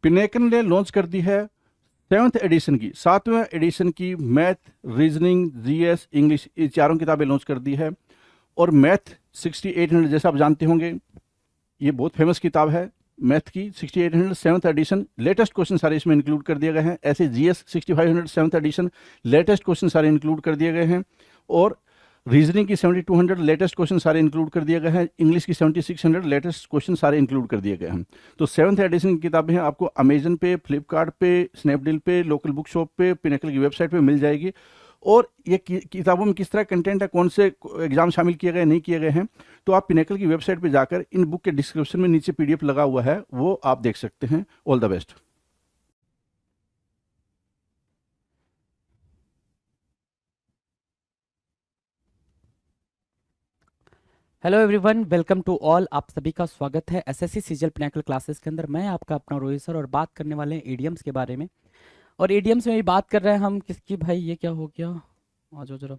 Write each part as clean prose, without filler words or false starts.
Pinnacle ने launch कर दी है 7वें एडिशन की मैथ, रीजनिंग, जीएस, इंग्लिश, ये चारों किताबें लॉन्च कर दी है। और मैथ 6800, जैसा आप जानते होंगे, ये बहुत फेमस किताब है मैथ की। 6800 सेवन्थ एडिशन, लेटेस्ट क्वेश्चन सारे इसमें इंक्लूड कर दिए गए हैं। ऐसे GS 6500 seventh addition, latest question सारे इंक्लूड कर दिए गए हैं। और रीजनिंग की 7200 लेटेस्ट क्वेश्चन सारे इंक्लूड कर दिए गए हैं। इंग्लिश की 7600 लेटेस्ट क्वेश्चन सारे इंक्लूड कर दिए गए हैं। तो सेवन्थ एडिशन की किताबें हैं, आपको अमेजन पे, फ्लिपकार्ट पे, स्नैपडील पे, लोकल बुक शॉप पे, पिनेकल की वेबसाइट पे मिल जाएगी। और ये किताबों में किस तरह कंटेंट है, कौन से एग्जाम शामिल किए गए नहीं किए गए हैं, तो आप पिनेकल की वेबसाइट पे जाकर इन बुक के डिस्क्रिप्शन में नीचे पीडीएफ लगा हुआ है, वो आप देख सकते हैं। All the best. Hello everyone, welcome to all. आप सभी का स्वागत है एसएससी सीजीएल पिनेकल क्लासेस के अंदर। मैं आपका अपना रोहित सर और बात करने वाले हैं एडियम्स के बारे में। और एडियम्स में भी बात कर रहे हैं हम किसकी, भाई ये क्या हो गया, आ जाओ जरा।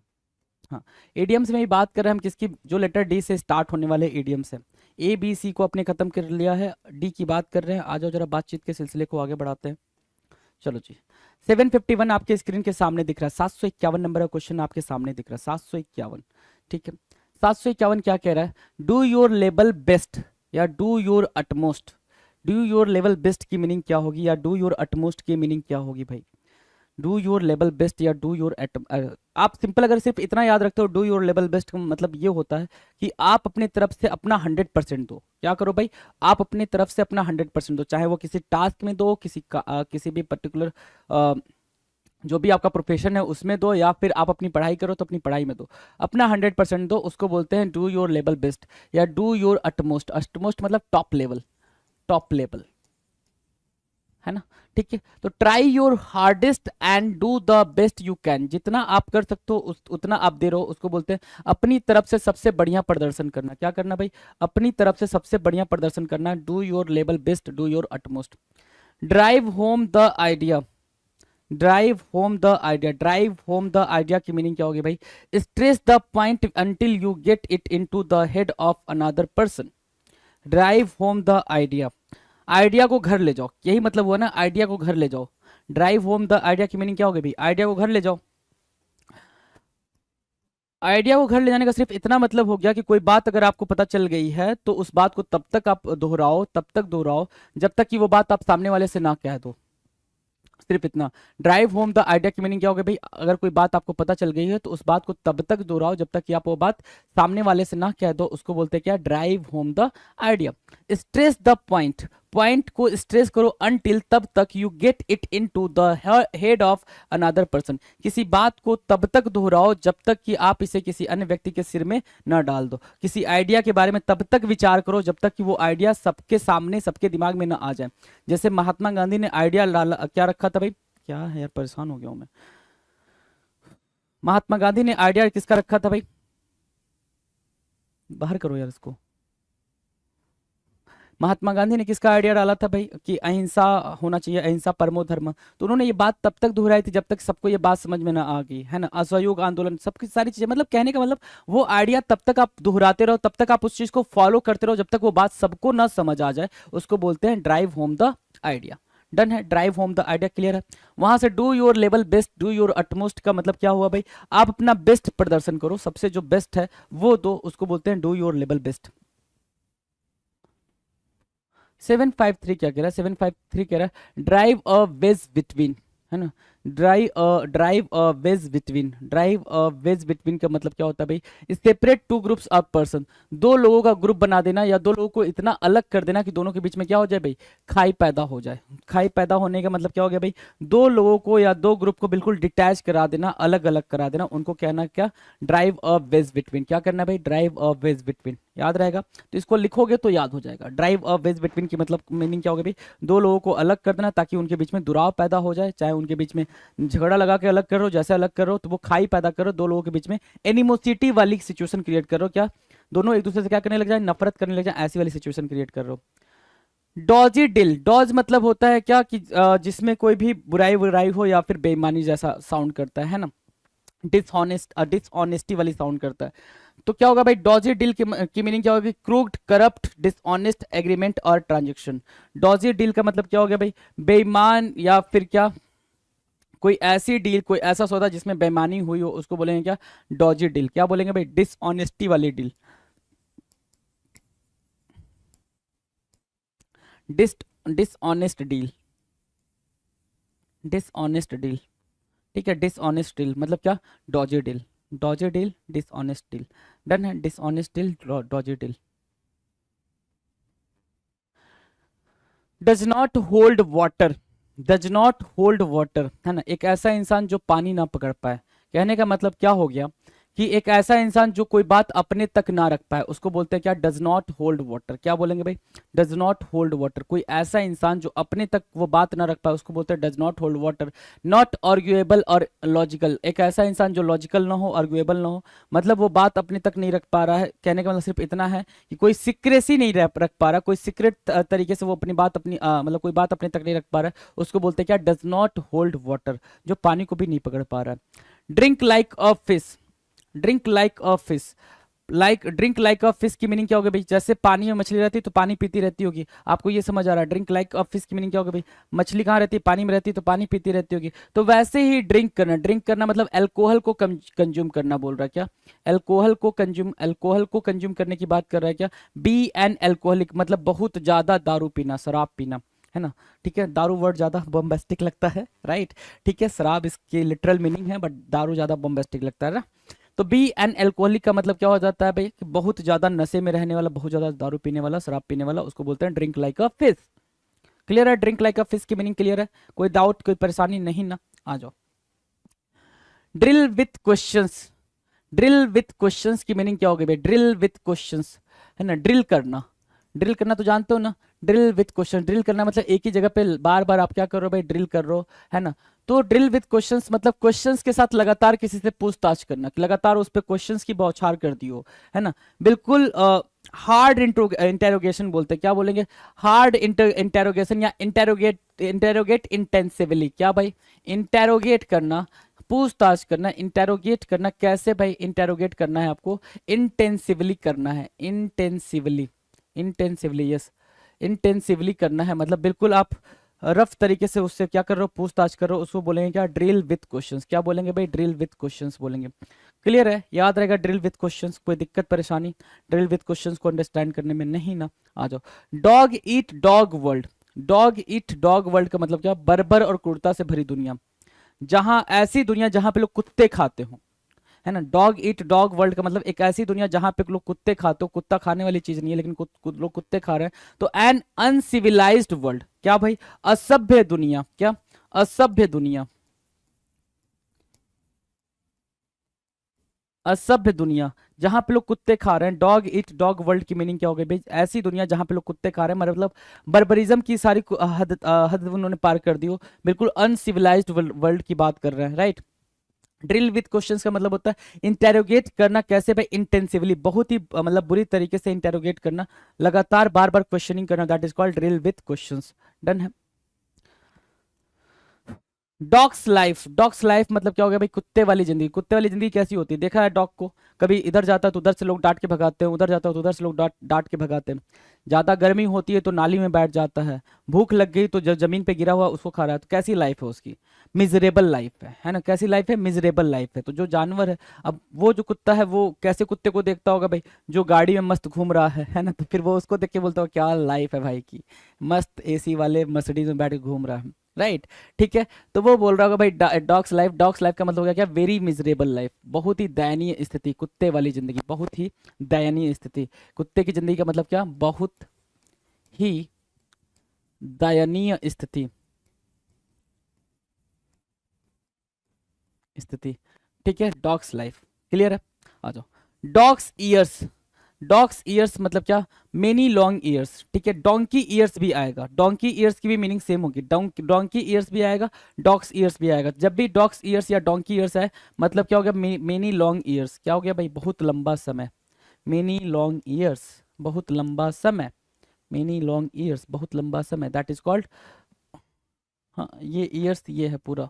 हाँ, एडियम्स में भी बात कर रहे हैं हम किसकी, जो लेटर डी से स्टार्ट होने वाले एडियम्स हैं। ए बी सी को अपने खत्म कर लिया है, डी की बात कर रहे हैं। आ जाओ जरा, बातचीत के सिलसिले को आगे बढ़ाते हैं। चलो जी, 751 आपके स्क्रीन के सामने दिख रहा है। 751 नंबर का क्वेश्चन आपके सामने दिख रहा है, 751। ठीक है, 751 क्या कह रहा है? डू योर लेवल बेस्ट या do your utmost. Do your level best की मीनिंग क्या होगी, या डू योर अटमोस्ट की मीनिंग क्या होगी भाई? डू योर लेवल बेस्ट या डू योर आप सिंपल अगर सिर्फ इतना याद रखते हो, डू योर लेवल बेस्ट का मतलब ये होता है कि आप अपने तरफ से अपना 100% दो। क्या करो भाई? आप अपनी तरफ से अपना 100% दो, चाहे वो किसी टास्क में दो, किसी भी पर्टिकुलर जो भी आपका प्रोफेशन है उसमें दो, या फिर आप अपनी पढ़ाई करो तो अपनी पढ़ाई में दो। अपना 100% दो, उसको बोलते हैं डू योर लेवल बेस्ट या डू योर अटमोस्ट। अटमोस्ट मतलब टॉप लेवल, टॉप लेवल, है ना? ठीक है, तो try your hardest and do the best you can. जितना आप कर सकते हो उतना आप दे रहे हो, उसको बोलते हैं अपनी तरफ से सबसे बढ़िया प्रदर्शन करना। क्या करना भाई? अपनी तरफ से सबसे बढ़िया प्रदर्शन करना। Do your level best, do your utmost. Drive home the idea. Drive home the idea, drive home the idea की मीनिंग क्या होगी भाई? Stress the point until you get it into the head of another person. Drive home the idea, idea को घर ले जाओ, यही मतलब हुआ ना, आइडिया को घर ले जाओ। ड्राइव होम द आइडिया की मीनिंग क्या होगी भाई? आइडिया को घर ले जाओ। आइडिया को घर ले जाने का सिर्फ इतना मतलब हो गया कि कोई बात अगर आपको पता चल गई है तो उस बात को तब तक आप दोहराओ, तब तक दोहराओ जब तक कि वो बात आप सामने वाले से ना कह दो। सिर्फ इतना। ड्राइव होम द आइडिया की मीनिंग क्या होगी भाई? अगर कोई बात आपको पता चल गई है तो उस बात को तब तक दोहराओ जब तक कि आप वो बात सामने वाले से ना कह दो, उसको बोलते हैं क्या? Drive home the idea. Stress the point, point को स्ट्रेस करो अनटिल, तब तक you get it into the head of another person. किसी बात को तब तक दोहराओ जब तक कि आप इसे किसी अन्य व्यक्ति के सिर में न डाल दो। किसी आइडिया के बारे में तब तक विचार करो जब तक कि वो आइडिया सबके सामने, सबके दिमाग में न आ जाए। जैसे महात्मा गांधी ने आइडिया क्या रखा था भाई? क्या है यार, परेशान हो गया हूं मैं। महात्मा गांधी ने आइडिया किसका रखा था भाई? बाहर करो यार इसको। महात्मा गांधी ने किसका आइडिया डाला था भाई कि अहिंसा होना चाहिए, अहिंसा परमो धर्म। तो उन्होंने ये बात तब तक दोहराई थी जब तक सबको ये बात समझ में ना आ गई, है ना? असहयोग आंदोलन, सबकी सारी चीजें, मतलब कहने का मतलब वो आइडिया तब तक आप दोहराते रहो, तब तक आप उस चीज को फॉलो करते रहो जब तक वो बात सबको ना समझ आ जाए। उसको बोलते हैं drive home the idea. Done है, drive home the idea clear है। वहां से do your level best, do your utmost का मतलब क्या हुआ भाई? आप अपना बेस्ट प्रदर्शन करो, सबसे जो बेस्ट है वो दो, उसको बोलते हैं डू योर लेवल बेस्ट। 753 क्या कह रहा है? 753 कह रहा है ड्राइव अ वेज बिटवीन, है ना? Drive a wedge between, drive a wedge between का मतलब क्या होता है भाई? Separate two groups of person, दो लोगों का ग्रुप बना देना या दो लोगों को इतना अलग कर देना कि दोनों के बीच में क्या हो जाए भाई? खाई पैदा हो जाए। खाई पैदा होने का मतलब क्या हो गया भाई? दो लोगों को या दो ग्रुप को बिल्कुल डिटैच करा देना, अलग अलग करा देना, उनको कहना क्या? Drive a wedge between. क्या करना है भाई? Drive a wedge between. याद रहेगा तो इसको लिखोगे तो याद हो जाएगा। ड्राइव अ वेज बिटवीन की मतलब मीनिंग क्या होगा भाई? दो लोगों को अलग कर देना ताकि उनके बीच में दुराव पैदा हो जाए, चाहे उनके बीच में झगड़ा लगा के अलग करो, जैसे अलग करो तो वो खाई पैदा करो, दो लोगों के बीच में एनिमोसिटी वाली सिचुएशन क्रिएट करो। क्या? दोनों एक दूसरे से क्या करने लग जाए? नफरत करने लग जाए, ऐसी वाली सिचुएशन क्रिएट कर रहे हो। डॉजी डिल, डॉज मतलब होता है क्या कि जिसमें कोई भी बुराई बुराई हो या फिर बेईमानी जैसा साउंड करता है ना? डिसऑनेस्ट, डिसऑनेस्टी वाली साउंड करता है। तो क्या होगा भाई, डॉजी डील की मीनिंग क्या होगी, क्रूक्ड, करप्ट, डिसऑनेस्ट एग्रीमेंट और ट्रांजेक्शन। डॉजी डील का मतलब क्या हो गया भाई, बेईमान या फिर क्या, कोई ऐसी डील, कोई ऐसा सौदा जिसमें बेईमानी हुई हो, उसको बोलेंगे क्या, डॉजी डील। क्या बोलेंगे भाई, डिसऑनेस्टी वाली deal, dis dishonest deal, dishonest deal. ठीक है, डिसऑनेस्ट डील मतलब क्या, dodgy deal, dodgy deal, dishonest deal. Done है, dishonest deal, dodgy deal. Does not hold water, does not hold water, है ना, एक ऐसा इंसान जो पानी ना पकड़ पाए। कहने का मतलब क्या हो गया कि एक ऐसा इंसान जो कोई बात अपने तक ना रख पाए, उसको बोलते हैं क्या, डज नॉट होल्ड वाटर। क्या बोलेंगे भाई, डज नॉट होल्ड वाटर। कोई ऐसा इंसान जो अपने तक वो बात ना रख पाए, उसको बोलते हैं does not hold water. Not arguable और लॉजिकल, एक ऐसा इंसान जो लॉजिकल ना हो, आर्ग्यूएबल ना हो, मतलब वो बात अपने तक नहीं रख पा रहा है। कहने का मतलब सिर्फ इतना है कि कोई सीक्रेसी नहीं रख पा रहा, कोई सीक्रेट तरीके से वो अपनी बात मतलब कोई बात अपने तक नहीं रख पा रहा है, उसको बोलते हैं क्या, डज नॉट होल्ड वाटर, जो पानी को भी नहीं पकड़ पा रहा है। Drink like a fish, drink like a fish, like drink like a fish की मीनिंग क्या होगी भाई, जैसे पानी में मछली रहती है तो पानी पीती रहती होगी। आपको ये समझ आ रहा है, ड्रिंक लाइक अ फिश की मीनिंग क्या होगी भाई, मछली कहाँ रहती है, पानी में रहती है तो पानी पीती रहती होगी। तो वैसे ही ड्रिंक करना, ड्रिंक करना मतलब अल्कोहल को कंज्यूम करना बोल रहा है क्या, अल्कोहल को कंज्यूम, अल्कोहल को कंज्यूम करने की बात कर रहा है क्या, बी एन अल्कोहलिक मतलब बहुत ज्यादा दारू पीना, शराब पीना, है ना। ठीक है, दारू वर्ड ज्यादा बॉम्बास्टिक लगता है, राइट। ठीक है, शराब इसकी लिटरल मीनिंग है, बट दारू ज्यादा बॉम्बास्टिक लगता है ना। तो बी एन एल्कोहलिक का मतलब क्या हो जाता है भाई, कि बहुत ज्यादा नशे में रहने वाला, बहुत ज्यादा दारू पीने वाला, शराब पीने वाला, उसको बोलते हैं drink like a fish. Clear है, ड्रिंक लाइक अ फिश की मीनिंग क्लियर है, कोई डाउट, कोई परेशानी नहीं ना, आ जाओ। Drill with questions, drill with questions की मीनिंग क्या होगी भाई, ड्रिल विथ क्वेश्चंस, है ना, ड्रिल करना, ड्रिल करना तो जानते हो ना, ड्रिल विथ क्वेश्चन, ड्रिल करना मतलब एक ही जगह पे बार बार आप क्या कर रहे हो भाई, ड्रिल कर रहे हो, है ना। तो ड्रिल विथ क्वेश्चंस मतलब क्वेश्चंस के साथ लगातार किसी से पूछताछ करना, कि लगातार उस पर क्वेश्चंस की बौछार कर दी हो, है ना। बिल्कुल हार्ड इंटेरोगेशन बोलते हैं, क्या बोलेंगे, हार्ड इंटेरोगेशन या इंटेरोगेट, इंटेरोगेट इंटेंसिवली। क्या भाई, इंटेरोगेट करना, पूछताछ करना, इंटेरोगेट करना, कैसे भाई इंटेरोगेट करना है आपको, इंटेंसिवली करना है, इंटेंसिवली, इंटेंसिवली, यस, इंटेंसिवली करना है, मतलब बिल्कुल आप रफ तरीके से उससे क्या कर रहे हो, पूछताछ कर रहे हो, उसको बोलेंगे क्या, ड्रिल विथ क्वेश्चंस। क्या बोलेंगे भाई, ड्रिल विथ क्वेश्चंस बोलेंगे। क्लियर है, याद रहेगा ड्रिल विथ क्वेश्चंस, कोई दिक्कत परेशानी ड्रिल विथ क्वेश्चंस को अंडरस्टैंड करने में नहीं ना, आ जाओ। Dog eat dog world, dog eat dog world का मतलब क्या, बर्बर और क्रूरता से भरी दुनिया, जहां ऐसी दुनिया जहां पे लोग कुत्ते खाते हो, है ना। डॉग ईट डॉग वर्ल्ड का मतलब एक ऐसी दुनिया जहां पे लोग कुत्ते खाते हो, कुत्ता खाने वाली चीज नहीं है लेकिन लोग कुत्ते खा रहे हैं, तो एन अनसिविलाइज्ड वर्ल्ड। क्या भाई, असभ्य दुनिया, क्या, असभ्य दुनिया, असभ्य दुनिया जहां पे लोग कुत्ते खा रहे हैं। डॉग ईट डॉग वर्ल्ड की मीनिंग क्या हो गई भाई, ऐसी दुनिया जहां पे लोग कुत्ते खा रहे हैं, मतलब बर्बरिज्म की सारी हद उन्होंने पार कर दी हो, बिल्कुल अनसिविलाइज्ड वर्ल्ड की बात कर रहे हैं, राइट। ड्रिल विथ क्वेश्चंस का मतलब होता है इंटेरोगेट करना, कैसे भाई, इंटेंसिवली, बहुत ही मतलब बुरी तरीके से इंटेरोगेट करना, लगातार बार बार क्वेश्चनिंग करना, that is called drill with questions. Done है। डॉग्स लाइफ, डॉग्स लाइफ मतलब क्या हो गया भाई, कुत्ते वाली जिंदगी। कुत्ते वाली जिंदगी कैसी होती है, देखा है डॉग को, कभी इधर जाता है तो उधर से लोग डांट के भगाते हैं, उधर जाता है तो उधर से लोग डांट डांट के भगाते हैं। ज्यादा गर्मी होती है तो नाली में बैठ जाता है, भूख लग गई तो जमीन पे गिरा हुआ उसको खा रहा है, तो कैसी लाइफ है उसकी, मिजरेबल लाइफ है ना। कैसी लाइफ है, मिजरेबल लाइफ है। तो जो जानवर है, अब वो जो कुत्ता है वो कैसे कुत्ते को देखता होगा भाई, जो गाड़ी में मस्त घूम रहा है ना, तो फिर वो उसको देख के बोलता होगा क्या लाइफ है भाई की, मस्त एसी वाले मर्सिडीज में बैठ के घूम रहा है, राइट। ठीक है, तो वो बोल रहा होगा भाई डॉग्स लाइफ, डॉग्स लाइफ का मतलब हो गया क्या, वेरी मिजरेबल लाइफ, बहुत ही दयनीय स्थिति, कुत्ते वाली जिंदगी, बहुत ही दयनीय स्थिति। कुत्ते की जिंदगी का मतलब क्या, बहुत ही दयनीय स्थिति, स्थिति। ठीक है, डॉग्स लाइफ क्लियर है, आ जाओ। डॉग्स ईयर्स, डॉग्स ईयर्स मतलब क्या, मेनी लॉन्ग ईयर्स। ठीक है, डोंकी ईयर्स भी आएगा, डोंकी ईयर्स की भी मीनिंग सेम होगी, डोंकी ईयर्स भी आएगा, डॉग्स ईयर्स भी आएगा। जब भी डॉग्स ईयर्स या डोंकी ईयर्स आए, मतलब क्या हो गया, मेनी लॉन्ग ईयर्स, क्या हो गया भाई, बहुत लंबा समय, मेनी लॉन्ग ईयर्स, बहुत लंबा समय, मेनी लॉन्ग ईयर्स, बहुत लंबा समय, दैट इज कॉल्ड, हाँ ये ईयर्स ये है पूरा।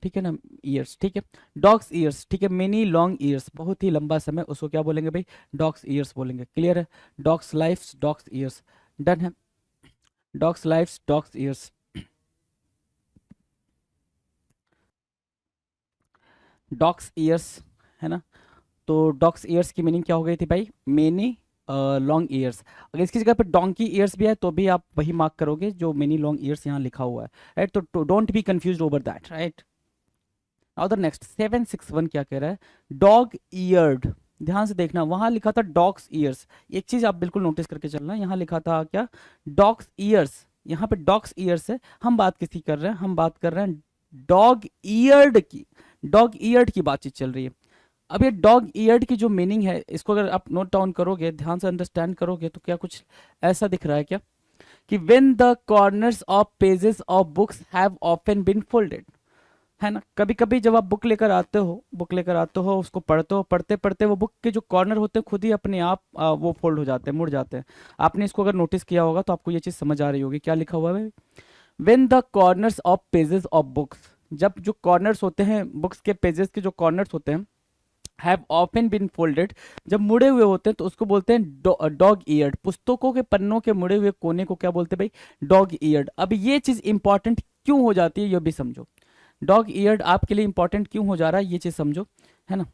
ठीक है ना, ईयर्स, ठीक है। डॉग्स ईयर्स, ठीक है, मेनी लॉन्ग ईयर्स, बहुत ही लंबा समय, उसको क्या बोलेंगे भाई, डॉग्स ईयर्स बोलेंगे। क्लियर है। Dog's lifes, dog's years, done है। Dog's lifes, dog's years, dog's years, है ना। तो डॉग्स ईयर्स की मीनिंग क्या हो गई थी भाई, मेनी लॉन्ग ईयर्स। अगर इसकी जगह पे डोंकी ईयर्स भी है तो भी आप वही मार्क करोगे जो मेनी लॉन्ग ईयर्स यहाँ लिखा हुआ है, राइट। तो don't be confuse over that, right. Now the next 761 क्या कह रहा है, डॉग ईयर्ड। ध्यान से देखना, वहां लिखा था डॉग्स ईयर्स। एक चीज आप बिल्कुल नोटिस करके चलना, यहाँ लिखा था क्या, डॉग्स ईयर्स। यहाँ पे डॉग्स ईयर्स है, हम बात किसकी कर रहे हैं, हम बात कर रहे हैं डॉग ईयर्ड की। डॉग ईयर्ड की बातचीत चल रही है। अब ये डॉग ईयर्ड की जो मीनिंग है, इसको अगर आप नोट डाउन करोगे, ध्यान से अंडरस्टैंड करोगे, तो क्या कुछ ऐसा दिख रहा है क्या, कि when the corners of pages of books have often been folded, है ना। कभी कभी जब आप बुक लेकर आते हो, उसको पढ़ते हो, पढ़ते पढ़ते वो बुक के जो कॉर्नर होते हैं खुद ही अपने आप वो फोल्ड हो जाते हैं, मुड़ जाते हैं। आपने इसको अगर नोटिस किया होगा तो आपको ये चीज़ समझ आ रही होगी। क्या लिखा हुआ है, when the corners of pages of books, जब जो कॉर्नर्स होते हैं बुक्स के पेजेस के जो कॉर्नर्स होते हैं, हैव ऑफन बीन फोल्डेड, जब मुड़े हुए होते हैं तो उसको बोलते हैं डॉग ईयर्ड। पुस्तकों के पन्नों के मुड़े हुए कोने को क्या बोलते हैं भाई, डॉग ईयर्ड। अब ये चीज़ इंपॉर्टेंट क्यों हो जाती है, ये भी समझो। डॉग ईयर्ड आपके लिए इंपॉर्टेंट क्यों हो जा रहा है, ये चीज समझो, है ना।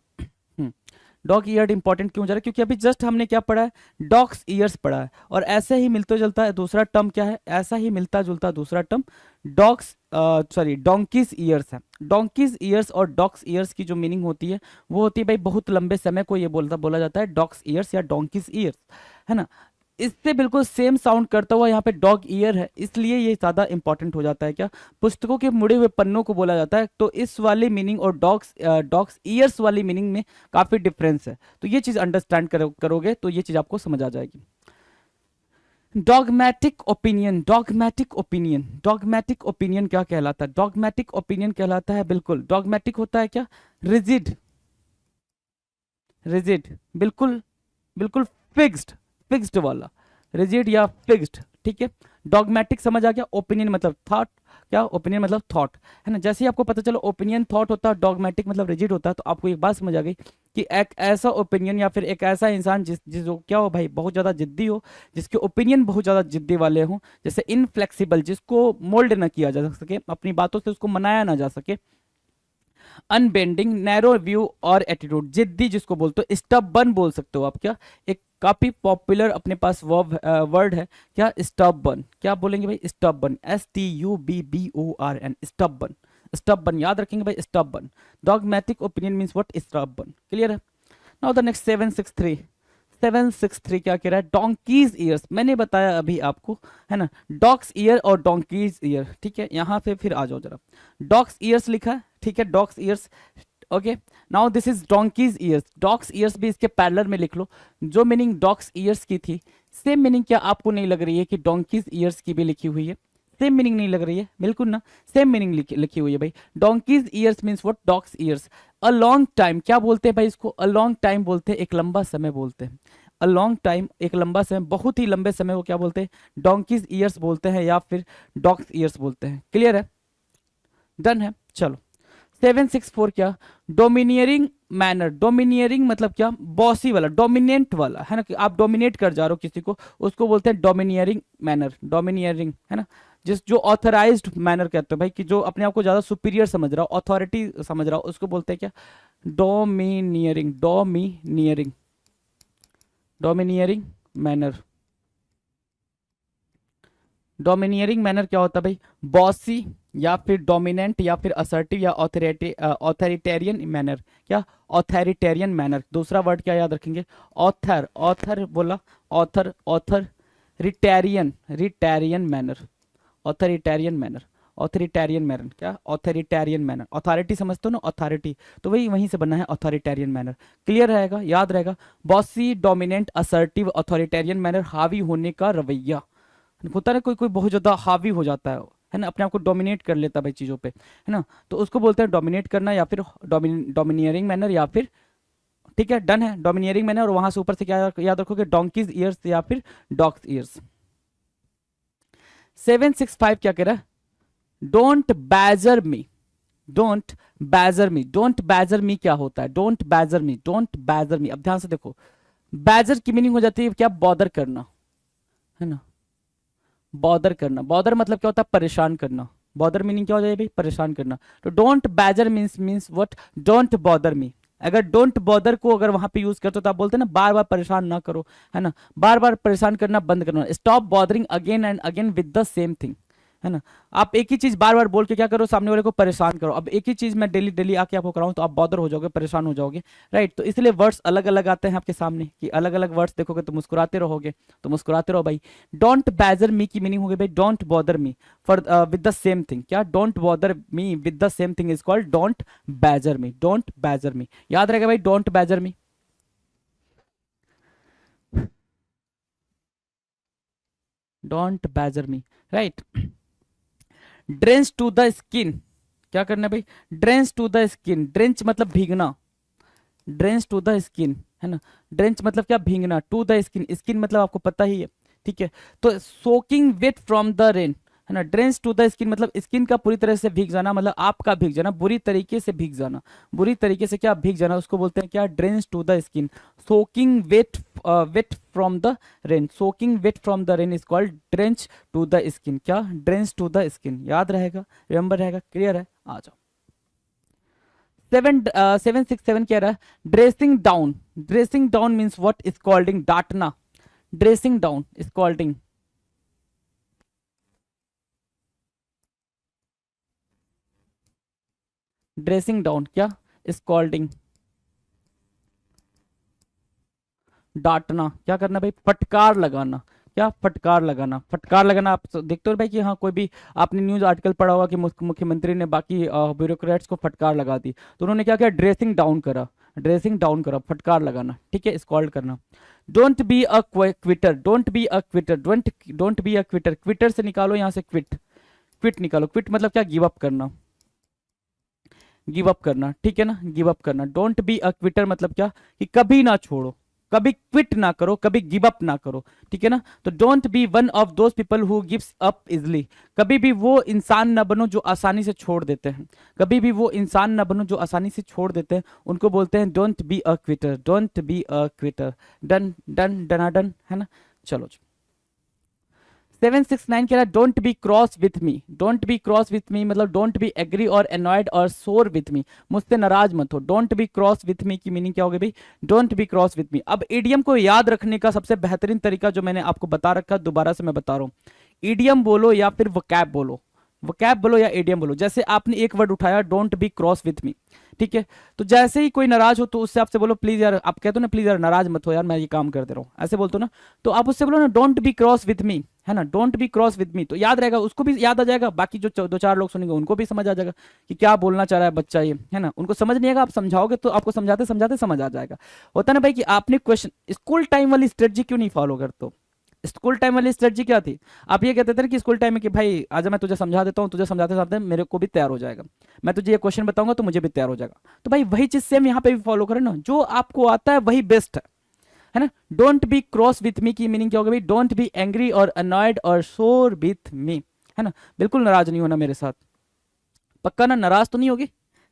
डॉग ईयर्ड इंपॉर्टेंट क्यों हो जा रहा है, क्योंकि अभी जस्ट हमने क्या पढ़ा है, डॉग्स ईयर्स पढ़ा है, और ऐसे ही मिलता जुलता है दूसरा टर्म क्या है, ऐसा ही मिलता जुलता दूसरा टर्म डॉग्स डोंकीज ईयर्स है। डोंकीज ईयर्स और डॉग्स ईयर्स की जो मीनिंग होती है वो होती है भाई बहुत लंबे समय को ये बोला जाता है डॉग्स ईयर्स या डोंकीज ईयर्स, है ना। इससे बिल्कुल सेम साउंड करता हुआ यहाँ पे डॉग ईयर है, इसलिए ये ज़्यादा इंपॉर्टेंट हो जाता है। क्या, पुस्तकों के मुड़े हुए पन्नों को बोला जाता है, तो इस वाली मीनिंग और डॉग्स ईयर्स वाली मीनिंग में काफ़ी डिफरेंस है। तो ये चीज़ अंडरस्टैंड करोगे तो ये चीज़ आपको समझ आ जाएगी। डॉगमैटिक opinion, dogmatic opinion, dogmatic opinion क्या कहलाता है, डॉगमैटिक ओपिनियन कहलाता है, बिल्कुल डॉगमैटिक होता है क्या, रिजिड, रिजिड, बिल्कुल बिल्कुल फिक्स्ड, फिक्स्ड वाला, रिजिड या फिक्स्ड, ठीक है। डॉगमेटिक समझ आ गया, ओपिनियन मतलब थॉट, क्या, ओपिनियन मतलब थॉट, है ना। जैसे ही आपको पता चलो ओपिनियन थॉट होता है, डॉगमेटिक मतलब रिजिड होता है, तो आपको एक बात समझ आ गई कि एक ऐसा ओपिनियन या फिर एक ऐसा इंसान जो क्या हो भाई, बहुत ज़्यादा जिद्दी हो, जिसके ओपिनियन बहुत ज़्यादा जिद्दी वाले हों, जैसे इनफ्लेक्सिबल, जिसको मोल्ड ना किया जा सके, अपनी बातों से उसको मनाया ना जा सके, अनबेंडिंग, नैरो व्यू और एटीट्यूड, जिद्दी जिसको बोलते हो, स्टबबर्न बोल सकते हो आप। क्या, एक काफी पॉपुलर अपने पास वर्ड है क्या, स्टबबर्न। क्या बोलेंगे भाई, स्टबबर्न, STUBBORN, स्टबबर्न, स्टबबर्न याद रखेंगे भाई, stubborn. Dogmatic opinion means what, stubborn. Clear है। नाउ द नेक्स्ट 763, 763 क्या कह रहा है, डोंकीज ईयर्स। मैंने बताया अभी आपको, है ना, डॉग्स ईयर और डोंकीज ईयर, ठीक है। यहाँ पे फिर आ जाओ जरा, डॉग्स ईयर्स लिखा है, ठीक है, dogs years, okay. Now this is donkey's years, dog's years भी इसके पैरेलल में लिख लो। जो मीनिंग डॉग्स ईयर्स की थी, सेम मीनिंग क्या आपको नहीं लग रही है कि डोंकीज ईयर्स की भी लिखी हुई है, सेम मीनिंग नहीं लग रही है, बिल्कुल ना, सेम मीनिंग लिखी हुई है भाई। Donkey's years means what, dogs years. A long time, क्या बोलते हैं भाई इसको, अ लॉन्ग टाइम बोलते हैं, एक लंबा समय बोलते हैं। अ लॉन्ग टाइम, एक लंबा समय, बहुत ही लंबे समय को क्या बोलते हैं, डोंकीज ईयर्स बोलते हैं या फिर डॉग्स ईयर्स बोलते हैं। क्लियर है, डन है। चलो 764 क्या, डोमिनियरिंग मैनर। डोमिनियरिंग मतलब क्या, बॉसी वाला, डोमिनेंट वाला, है ना, कि आप डोमिनेट कर जा रहे हो किसी को, उसको बोलते हैं डोमिनियरिंग मैनर, डोमिनियरिंग, है ना। जो ऑथराइज्ड मैनर कहते हैं भाई, कि जो अपने आप को ज्यादा सुपीरियर समझ रहा हो, अथॉरिटी समझ रहा हो, उसको बोलते हैं क्या, domineering, domineering, domineering manner. Domineering manner क्या होता है भाई, बॉसी या फिर डोमिनेंट या फिर असर्टिव या ऑथोरिटेरियन मैनर। क्या, ऑथोरिटेरियन मैनर। दूसरा वर्ड क्या याद रखेंगे, ऑथर, ऑथर बोला, ऑथर, ऑथर, रिटेरियन, रिटेरियन manner, authoritarian manner, authoritarian manner. क्या, ऑथोरिटेरियन मैनर, अथॉरिटी समझते हो ना, अथॉरिटी, तो वही वहीं से बना है ऑथोरिटेरियन मैनर। क्लियर रहेगा, याद रहेगा, bossy, dominant, assertive, authoritarian manner, हावी होने का रवैया होता है ना, कोई कोई बहुत ज्यादा हावी हो जाता है ना, अपने आप को डोमिनेट कर लेता है भाई चीजों पे, है ना, तो उसको बोलते हैं डोमिनेट करना या फिर डोमिनियरिंग मैनर या फिर, ठीक है, डन है, डोमिनियरिंग मैनर। और वहां से ऊपर से क्या याद रखोगे, डोंकीज ईयर्स या फिर डॉग्स ईयर्स। 765 क्या कह रहा है, don't badger me, don't badger me. Don't badger me क्या होता है? Don't badger me, don't badger me. अब ध्यान से देखो, बैजर की मीनिंग हो जाती है क्या? बॉदर करना, है ना? बॉदर करना, बॉदर मतलब क्या होता है? परेशान करना। बॉदर मीनिंग क्या हो जाएगी भाई? परेशान करना। तो don't badger means what? Don't bother मी। अगर डोंट बॉदर को अगर वहां पे यूज करते हो तो आप बोलते हैं ना बार बार परेशान ना करो, है ना? बार बार परेशान करना बंद करना। Stop bothering again and again with the same thing, है ना? आप एक ही चीज बार बार बोल के क्या करो? सामने वाले को परेशान करो। अब एक ही चीज मैं डेली डेली आके आपको कराऊं तो आप बॉदर हो जाओगे, परेशान हो जाओगे, राइट? तो इसलिए वर्ड्स अलग अलग आते हैं आपके सामने कि अलग अलग वर्ड्स देखोगे तो मुस्कुराते रहोगे, तो मुस्कुराते रहो भाई। डोंट बैजर मी की मीनिंग हो गई भाई don't bother me for with the same thing. क्या? Don't bother me with the same thing is called don't badger me. Don't badger me, याद रहेगा भाई, don't badger me. Don't badger me, right? Drench to the skin, क्या करना है भाई? Drench to the skin. Drench मतलब भीगना, drench to the skin, है ना? ड्रेंच मतलब क्या? भीगना। टू द स्किन, स्किन मतलब आपको पता ही है, ठीक है? तो soaking wet from the rain, है ना? ड्रेंच टू द स्किन मतलब स्किन का पूरी तरह से भीग जाना, मतलब आपका भीग जाना, बुरी तरीके से भीग जाना, बुरी तरीके से क्या? भीग जाना, उसको बोलते हैं क्या? Drench to the skin. Soaking wet wet from the rain, soaking wet from the rain is called drench to the skin. क्या? Drench to the skin. याद रहेगा, रिमेंबर रहेगा, क्लियर है? आ जाओ। 767 कह रहा है dressing down. Dressing down means what? Scolding, डांटना। Dressing down, scolding. Dressing down क्या? स्कॉल्डिंग, डांटना। क्या करना भाई? फटकार लगाना। क्या? फटकार लगाना। फटकार लगाना, आप देखते हो भाई कि हाँ कोई भी आपने न्यूज आर्टिकल पढ़ा होगा कि मुख्यमंत्री ने बाकी ब्यूरोक्रेट्स को फटकार लगा दी, तो उन्होंने क्या किया? ड्रेसिंग डाउन करा। ड्रेसिंग डाउन करा, फटकार लगाना, ठीक है? स्कॉल्ड करना। Don't be a quitter. Don't be a quitter. Don't be a Quetta. Quetta से निकालो यहाँ से क्विट। क्विट निकालो। क्विट मतलब क्या? गिव अप करना, गिव अप करना, ठीक है ना? गिव अप करना। डोंट बी अ क्विटर मतलब क्या? कि कभी ना छोड़ो, कभी क्विट ना करो, कभी गिव अप ना करो, ठीक है ना? तो don't be one of those people who gives up easily. कभी भी वो इंसान ना बनो जो आसानी से छोड़ देते हैं। कभी भी वो इंसान ना बनो जो आसानी से छोड़ देते हैं, उनको बोलते हैं don't be a quitter. Don't be a quitter. Done done डनाडन, है ना? चलो जी। 769 कह रहा है don't be cross with me. Don't be cross with me मतलब डोंट बी एग्री और एनॉयड और सोर विथ मी, मुझसे नाराज मत हो। Don't be cross with me की मीनिंग क्या होगी भाई? Don't be cross with me. अब ईडियम को याद रखने का सबसे बेहतरीन तरीका जो मैंने आपको बता रखा, दोबारा से मैं बता रहा हूं। ईडियम बोलो या फिर वोकैब बोलो, वोकैब बोलो या ईडियम बोलो। जैसे आपने एक वर्ड उठाया डोंट बी क्रॉस विथ मी, ठीक है? तो जैसे ही कोई नाराज हो तो उससे आपसे बोलो प्लीज यार, आप कहते हो ना प्लीज यार नाराज मत हो यार, मैं ये काम कर दे रहा हूँ, ऐसे बोलते हो ना, तो आप उससे बोलो ना डोंट बी क्रॉस विथ मी, है ना? डोंट बी क्रॉस विथ मी। तो याद रहेगा, उसको भी याद आ जाएगा, बाकी जो दो चार लोग सुनेंगे उनको भी समझ आ जाएगा कि क्या बोलना चाह रहा है बच्चा ये, है ना? उनको समझ नहीं आएगा, आप समझाओगे तो आपको समझाते समझाते समझ आ जाएगा। होता ना भाई कि आपने क्वेश्चन स्कूल टाइम वाली स्ट्रेटजी क्यों नहीं फॉलो करते हो? स्कूल टाइम वाली स्ट्रेटजी क्या थी? आप ये कहते थे कि स्कूल टाइम में कि भाई आजा मैं तुझे समझा देता हूँ, तुझे समझाते समझाते मेरे को भी तैयार हो जाएगा, मैं तुझे ये क्वेश्चन बताऊंगा तो मुझे भी तैयार हो जाएगा। तो भाई वही चीज सेम यहाँ पे भी फॉलो करें ना, जो आपको आता है वही बेस्ट है ना? Don't be cross with me की मीनिंग क्या होगा भाई? डोंट बी एंग्री और अनॉयड और शोर विथ मी, है ना? बिल्कुल नाराज नहीं होना मेरे साथ, पक्का ना? नाराज तो नहीं होगी,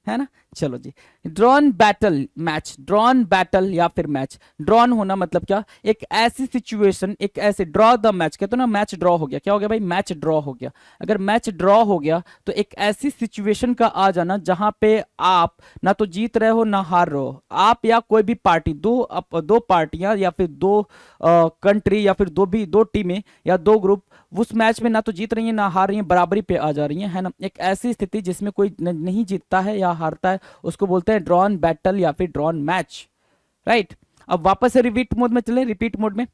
है ना? चलो जी। Drawn battle match. Drawn battle या फिर मैच। ड्रॉन होना मतलब क्या? एक ऐसी सिचुएशन, एक ऐसे ड्रॉ द मैच कहते हो ना, मैच ड्रॉ हो गया। क्या हो गया भाई? मैच ड्रॉ हो गया। अगर मैच ड्रॉ हो गया तो एक ऐसी सिचुएशन का आ जाना जहां पे आप ना तो जीत रहे हो ना हार रहे हो। आप या कोई भी पार्टी, दो पार्टियां या फिर दो कंट्री या फिर दो टीमें या दो ग्रुप उस मैच में ना तो जीत रही हैं ना हार रही हैं, बराबरी पे आ जा रही हैं, है ना? एक ऐसी स्थिति जिसमें कोई नहीं जीतता है या हारता है, उसको बोलते हैं ड्रॉन बैटल या फिर ड्रॉन मैच, राइट? अब वापस से रिपीट मोड में चले, रिपीट मोड में।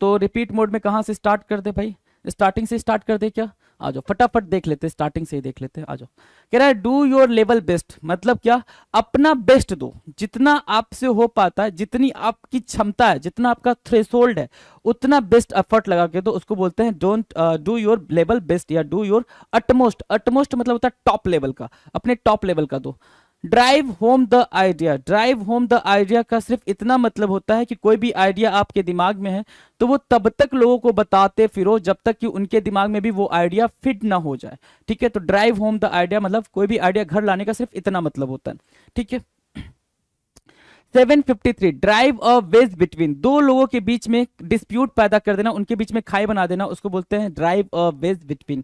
तो रिपीट मोड में कहां से स्टार्ट कर दे भाई? स्टार्टिंग से स्टार्ट कर दे क्या? आ जाओ फटाफट देख लेते, स्टार्टिंग से ही देख लेते। आ जाओ। कह रहा है डू योर लेवल बेस्ट मतलब क्या? अपना बेस्ट दो, जितना आपसे हो पाता है, जितनी आपकी क्षमता है, जितना आपका थ्रेशोल्ड है, उतना बेस्ट एफर्ट लगा के दो, उसको बोलते हैं don't do your level best या डू योर अटमोस्ट। अटमोस्ट मतलब होता है टॉप लेवल का, अपने टॉप लेवल का दो। Drive home the idea, drive home the idea का सिर्फ इतना मतलब होता है कि कोई भी आइडिया आपके दिमाग में है तो वो तब तक लोगों को बताते फिरो जब तक कि उनके दिमाग में भी वो आइडिया फिट ना हो जाए। ठीक है, तो ड्राइव होम द आइडिया मतलब कोई भी आइडिया घर लाने का सिर्फ इतना मतलब होता है। ठीक है। 753 ड्राइव अ वेज बिटवीन, दो लोगों के बीच में डिस्प्यूट पैदा कर देना, उनके बीच में खाई बना देना, उसको बोलते हैं drive a wedge between.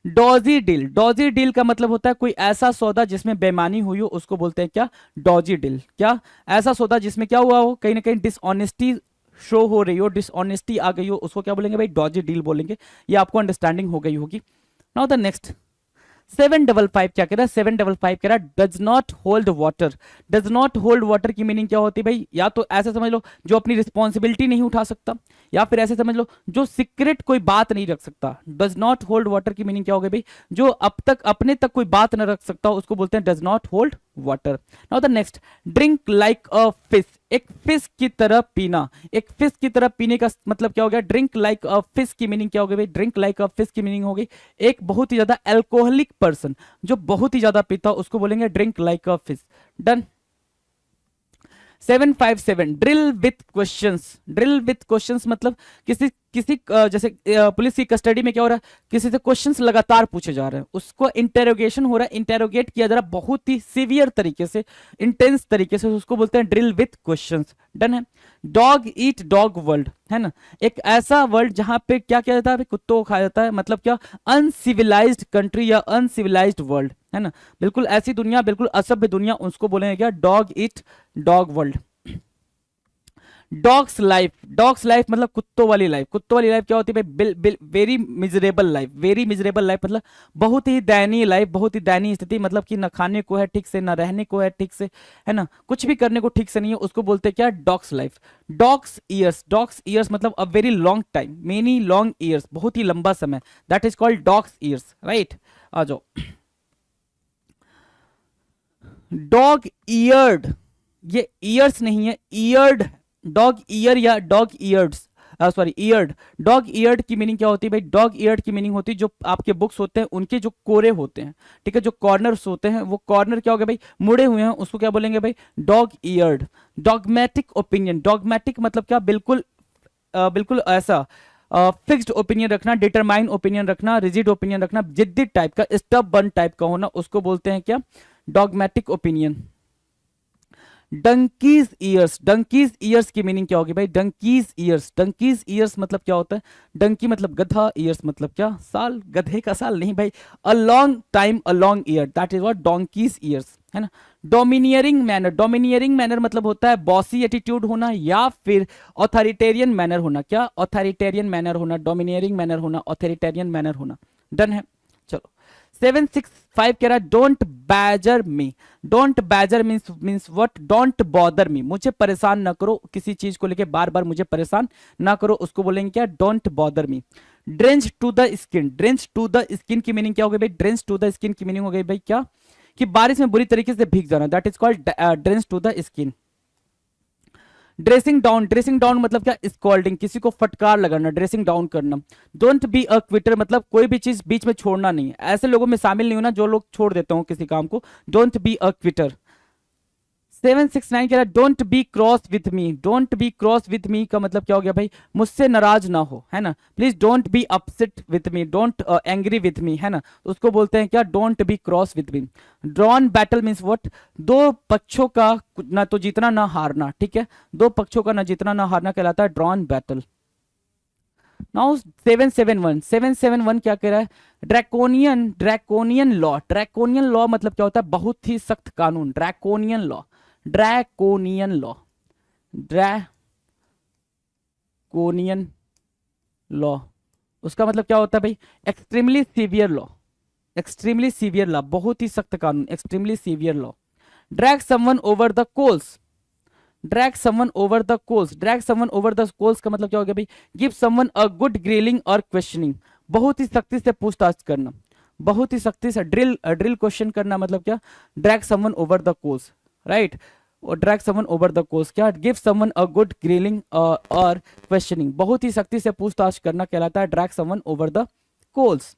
Dodgy deal, dodgy deal का मतलब होता है कोई ऐसा सौदा जिसमें बेईमानी हुई हो, उसको बोलते हैं क्या, डॉजी डील। क्या, ऐसा सौदा जिसमें क्या हुआ हो, कहीं ना कहीं डिसऑनेस्टी शो हो रही हो, डिसऑनेस्टी आ गई हो, उसको क्या बोलेंगे भाई, डॉजी डील बोलेंगे। ये आपको अंडरस्टैंडिंग हो गई होगी। नाउ द नेक्स्ट 755 क्या कह रहा है, 755 कह रहा है does not hold water. Does not hold water की मीनिंग क्या होती है भाई, या तो ऐसे समझ लो जो अपनी रिस्पॉन्सिबिलिटी नहीं उठा सकता, या फिर ऐसे समझ लो जो सीक्रेट कोई बात नहीं रख सकता। डज नॉट होल्ड वाटर की मीनिंग क्या हो गई भाई, जो अब तक अपने तक कोई बात न रख सकता उसको बोलते हैं does not hold water. Now the next, drink like a fish, एक फिश की तरह पीना। एक फिश की तरह पीने का मतलब क्या हो गया, ड्रिंक लाइक अ फिश की मीनिंग क्या हो गई भाई, ड्रिंक लाइक अ फिश की मीनिंग हो गई एक बहुत ही ज्यादा अल्कोहलिक पर्सन, जो बहुत ही ज्यादा पीता उसको बोलेंगे drink like a fish. Done. 757 drill with questions, drill with questions मतलब किसी किसी जैसे पुलिस की कस्टडी में क्या हो रहा है, किसी से क्वेश्चंस लगातार पूछे जा रहे हैं, उसको इंटेरोगेशन हो रहा है, इंटेरोगेट किया जा रहा है बहुत ही सीवियर तरीके से, इंटेंस तरीके से, उसको बोलते हैं ड्रिल विथ क्वेश्चंस। डन है। डॉग ईट डॉग वर्ल्ड, है ना, एक ऐसा वर्ल्ड जहां पे क्या किया जाता है, कुत्तों को खाया जाता है, मतलब क्या, अनसिविलाइज्ड कंट्री या अनसिविलाइज्ड वर्ल्ड, है ना, बिल्कुल ऐसी दुनिया, बिल्कुल असभ्य दुनिया, उसको बोलेंगे क्या, dog eat dog world. Dogs life, dogs life मतलब कुत्तों वाली लाइफ। कुत्तों वाली लाइफ क्या होती है भाई, very miserable life, very miserable life मतलब बहुत ही दयनीय लाइफ, बहुत ही दयनीय स्थिति, मतलब कि ना खाने को है ठीक से, ना रहने को है ठीक से, है ना, कुछ भी करने को ठीक से नहीं है, उसको बोलते हैं क्या, dog's life. Dog's years, dog's years मतलब a very long time, many long years, बहुत ही लंबा समय, that is called dog's years, right. आ जाओ। डॉग ईयर्ड, ये ईयर्स नहीं है, ईयर्ड, डॉग ईयर या dog eareds, sorry eared. Dog eared की मीनिंग क्या होती है भाई, डॉग ईयर्ड की मीनिंग होती है जो आपके बुक्स होते हैं उनके जो कोरे होते हैं, ठीक है, जो कॉर्नर्स होते हैं, वो कॉर्नर क्या हो गया भाई, मुड़े हुए हैं, उसको क्या बोलेंगे भाई, dog eared. Dogmatic opinion, dogmatic मतलब क्या, बिल्कुल बिल्कुल ऐसा फिक्स्ड ओपिनियन रखना, डिटरमाइन ओपिनियन रखना, रिजिड ओपिनियन रखना, जिद्दी टाइप का, स्टबर्न टाइप का होना, उसको बोलते हैं क्या, dogmatic opinion. Donkeys years, donkeys years की मीनिंग क्या होगी भाई, डंकीज ईयर्स, डंकीज ईयर्स मतलब क्या होता है, डंकी मतलब गधा, ईयर्स मतलब क्या, साल, गधे का साल नहीं भाई, a long time, a long year, that is what donkey's years, है ना। डोमिनियरिंग मैनर, डोमिनियरिंग मैनर मतलब होता है बॉसी एटीट्यूड होना या फिर ऑथोरिटेरियन मैनर होना। क्या, ऑथोरिटेरियन मैनर होना, डोमिनियरिंग मैनर होना, ऑथोरिटेरियन मैनर होना। डन है। चलो 765 कह रहा है don't badger me. Don't badger means what, don't bother मी, मुझे परेशान ना करो, किसी चीज को लेके बार बार मुझे परेशान ना करो, उसको बोलेंगे क्या, don't bother me. Drench to the skin, drench to the skin की मीनिंग क्या हो गई भाई, ड्रेंच टू द स्किन की मीनिंग हो गई भाई क्या, कि बारिश में बुरी तरीके से भीग जाना, that is called drench to the skin. Dressing down, dressing down मतलब क्या, स्कॉल्डिंग, किसी को फटकार लगाना, ड्रेसिंग डाउन करना। डोंट बी अ क्विटर मतलब कोई भी चीज बीच में छोड़ना नहीं है, ऐसे लोगों में शामिल नहीं होना जो लोग छोड़ देते हो किसी काम को, डोंट बी अ क्विटर। 769 कह रहा है don't be cross with me. Don't be cross with मी का मतलब क्या हो गया भाई, मुझसे नाराज ना हो, है ना, please don't be upset with me, don't angry with me, है ना, उसको बोलते हैं क्या, don't be cross with me. Drawn battle means what, दो पक्षों का ना तो जीतना ना हारना, ठीक है, दो पक्षों का ना जीतना ना हारना कहलाता है ड्रॉन बैटल। नाउ 771 क्या कह रहा है, draconian, draconian law. Draconian law मतलब क्या होता है, बहुत ही सख्त कानून, draconian law, draconian law, draconian law, उसका मतलब क्या होता है भाई, extremely severe law, extremely severe law, बहुत ही सख्त कानून, extremely severe law. Drag someone over the coals, drag someone over the coals, drag someone over the coals का मतलब क्या हो गया भाई, give someone a good grilling और क्वेश्चनिंग, बहुत ही सख्ती से पूछताछ करना, बहुत ही सख्ती से ड्रिल ड्रिल क्वेश्चन करना, मतलब क्या, drag someone over the coals, right, और drag someone over the coals क्या, give someone a good grilling और क्वेश्चनिंग, बहुत ही सख्ती से पूछताछ करना कहलाता है drag someone over the coals.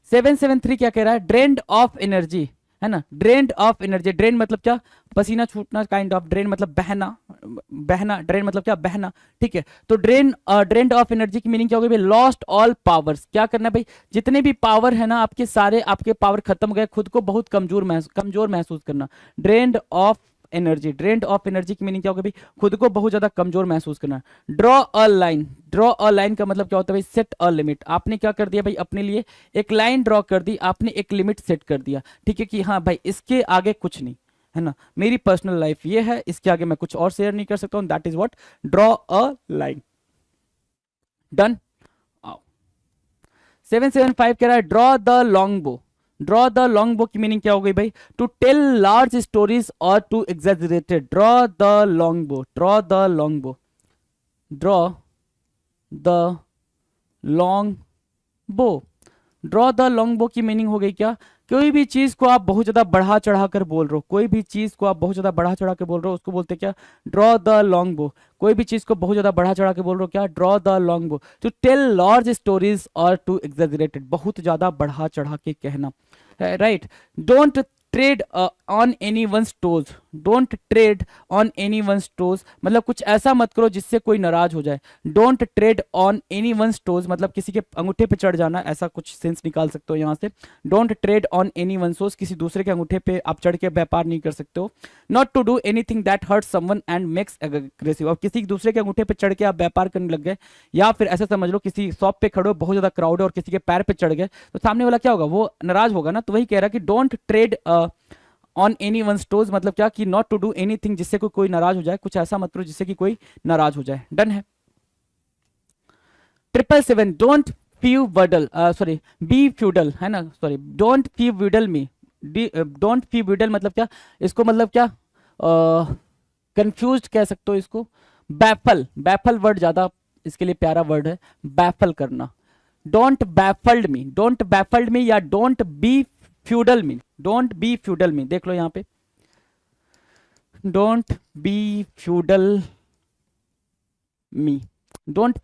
773 क्या कह रहा है, ड्रेन्ड ऑफ एनर्जी, है ना। ड्रेन्ड ऑफ एनर्जी, ड्रेन मतलब क्या, पसीना छूटना, काइंड ऑफ। ड्रेन मतलब बहना, बहना, ड्रेन मतलब क्या, बहना, ठीक है। तो ड्रेन्ड ऑफ एनर्जी की मीनिंग क्या होगी भाई, लॉस्ट ऑल पावर्स। क्या करना है भाई, जितने भी पावर है ना आपके, सारे आपके पावर खत्म हो गए, खुद को बहुत कमजोर महसूस करना। Drained of energy, drained of energy की मीनिंग क्या होगी भाई, खुद को बहुत ज्यादा कमजोर महसूस करना। Draw a line, draw a line का मतलब क्या होता है भाई, सेट अ लिमिट। आपने क्या कर दिया भाई, अपने लिए एक लाइन ड्रॉ कर दी, आपने एक लिमिट सेट कर दिया, ठीक है, कि हाँ भाई इसके आगे कुछ नहीं, है ना। मेरी पर्सनल लाइफ ये है, इसके आगे मैं कुछ और शेयर नहीं कर सकता हूं, that is what draw a line. Done. 775 कह रहा है draw the long bow. Draw the long bow की मीनिंग क्या हो गई भाई, टू टेल लार्ज स्टोरीज और to exaggerated. Draw the long bow, draw the long bow, draw the long bow. Draw the long bow की meaning हो गई क्या, कोई भी चीज को आप बहुत ज्यादा बढ़ा चढ़ा कर बोल रहे हो, कोई भी चीज को आप बहुत ज्यादा बढ़ा चढ़ा कर बोल रहे हो, उसको बोलते हैं क्या, ड्रॉ द लॉन्ग बो। कोई भी चीज को बहुत ज्यादा बढ़ा चढ़ा के बोल रहे हो, क्या, draw the long bow. To tell large stories और टू एग्जैजरेटेड, बहुत ज्यादा बढ़ा चढ़ा के कहना, right. Don't tread on any one's toes, don't tread on any one's toes मतलब कुछ ऐसा मत करो जिससे कोई नाराज हो जाए। Don't tread on any one's toes मतलब किसी के अंगूठे पे चढ़ जाना, ऐसा कुछ सेंस निकाल सकते हो यहाँ से। Don't tread on any one's toes, किसी दूसरे के अंगूठे पे आप चढ़ के व्यापार नहीं कर सकते हो। Not to do anything that hurt someone and makes aggressive, अब किसी दूसरे के अंगूठे पे चढ़ के आप व्यापार करने लग गए, या फिर ऐसा समझ लो किसी शॉप पे खड़े हो, बहुत ज्यादा क्राउड है और किसी के पैर पे चढ़ गए, तो सामने वाला क्या होगा, वो नाराज होगा ना। तो वही कह रहा है कि don't tread on any one toes मतलब क्या, कि नॉट टू डू एनीथिंग जिससे कोई नाराज हो जाए, कुछ ऐसा मत करो जिससे कि कोई नाराज हो जाए। डन है। 777 don't befuddle, sorry befuddle, है ना, sorry don't befuddle me. Don't befuddle मतलब क्या, इसको मतलब क्या, कंफ्यूज कह सकते हो इसको। बैफल, बैफल वर्ड ज्यादा इसके लिए प्यारा वर्ड है, बैफल करना। Don't baffled me, don't baffled me या don't B feudal me, don't B feudal me, देख लो यहाँ पे, don't B feudal me. Don't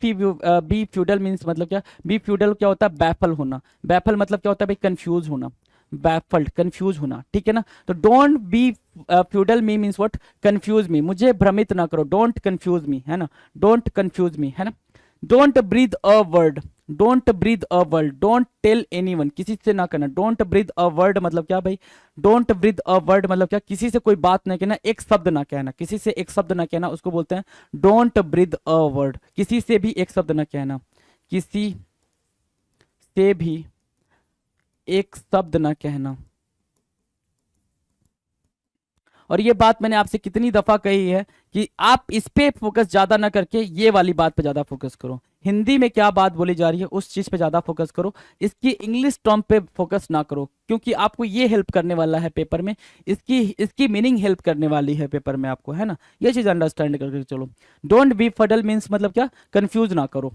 B feudal means मतलब क्या, बी फ्यूडल क्या होता है, बैफल होना। बैफल मतलब क्या होता है भाई, कंफ्यूज होना, बैफल्ड कंफ्यूज होना, ठीक है ना। तो don't be feudal me means what, confuse me, मुझे भ्रमित ना करो, डोंट कंफ्यूज मी, है ना, डोंट कंफ्यूज मी, है ना। Don't breathe a word, don't breathe a word, don't tell anyone, किसी से ना करना। डोंट ब्रीथ अ वर्ड मतलब क्या भाई, डोंट ब्रीथ अ वर्ड मतलब क्या, किसी से कोई बात ना कहना, एक शब्द ना कहना, किसी से एक शब्द ना कहना, उसको बोलते हैं डोंट ब्रीथ अ वर्ड। किसी से भी एक शब्द ना कहना, किसी से भी एक शब्द ना कहना। और ये बात मैंने आपसे कितनी दफा कही है कि आप इस पे फोकस ज्यादा ना करके ये वाली बात पे ज्यादा फोकस करो। हिंदी में क्या बात बोली जा रही है उस चीज पे ज्यादा फोकस करो, इसकी इंग्लिश टर्म पे फोकस ना करो, क्योंकि आपको ये हेल्प करने वाला है पेपर में, इसकी इसकी मीनिंग हेल्प करने वाली है पेपर में आपको, है ना। ये चीज अंडरस्टैंड करके चलो। डोंट बी फडल मीन्स मतलब क्या, कंफ्यूज ना करो।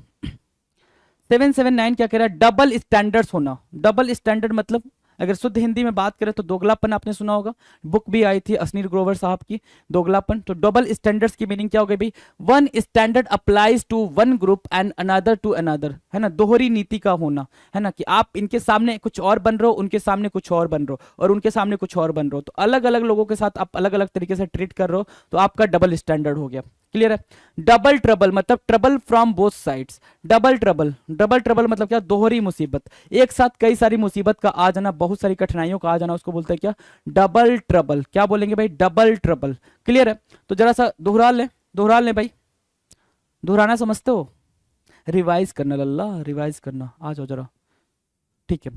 779 क्या कह रहा है, डबल स्टैंडर्ड्स होना। डबल स्टैंडर्ड मतलब अगर शुद्ध हिंदी में बात करें तो दोगलापन, आपने सुना होगा, बुक भी आई थी असनीर ग्रोवर साहब की, दोगलापन। तो डबल स्टैंडर्ड्स की मीनिंग क्या हो गई भाई, one standard applies to one group and another to another, है ना, दोहरी नीति का होना, है ना, कि आप इनके सामने कुछ और बन रहे हो, उनके सामने कुछ और बन रहे हो, और उनके सामने कुछ और बन रहे हो, तो अलग अलग लोगों के साथ आप अलग अलग तरीके से ट्रीट कर रहे हो, तो आपका डबल स्टैंडर्ड हो गया। क्लियर है। डबल ट्रबल मतलब trouble from both sides. Double trouble, double trouble मतलब क्या, दोहरी मुसीबत, एक साथ कई सारी मुसीबत का आ जाना, बहुत सारी कठिनाइयों का आ जाना, उसको बोलते हैं क्या, डबल ट्रबल। क्या बोलेंगे भाई, डबल ट्रबल। क्लियर है। तो जरा सा दोहरा लें भाई, दोहराना समझते हो, रिवाइज करना लल्ला, रिवाइज करना, आ जाओ जरा, ठीक है।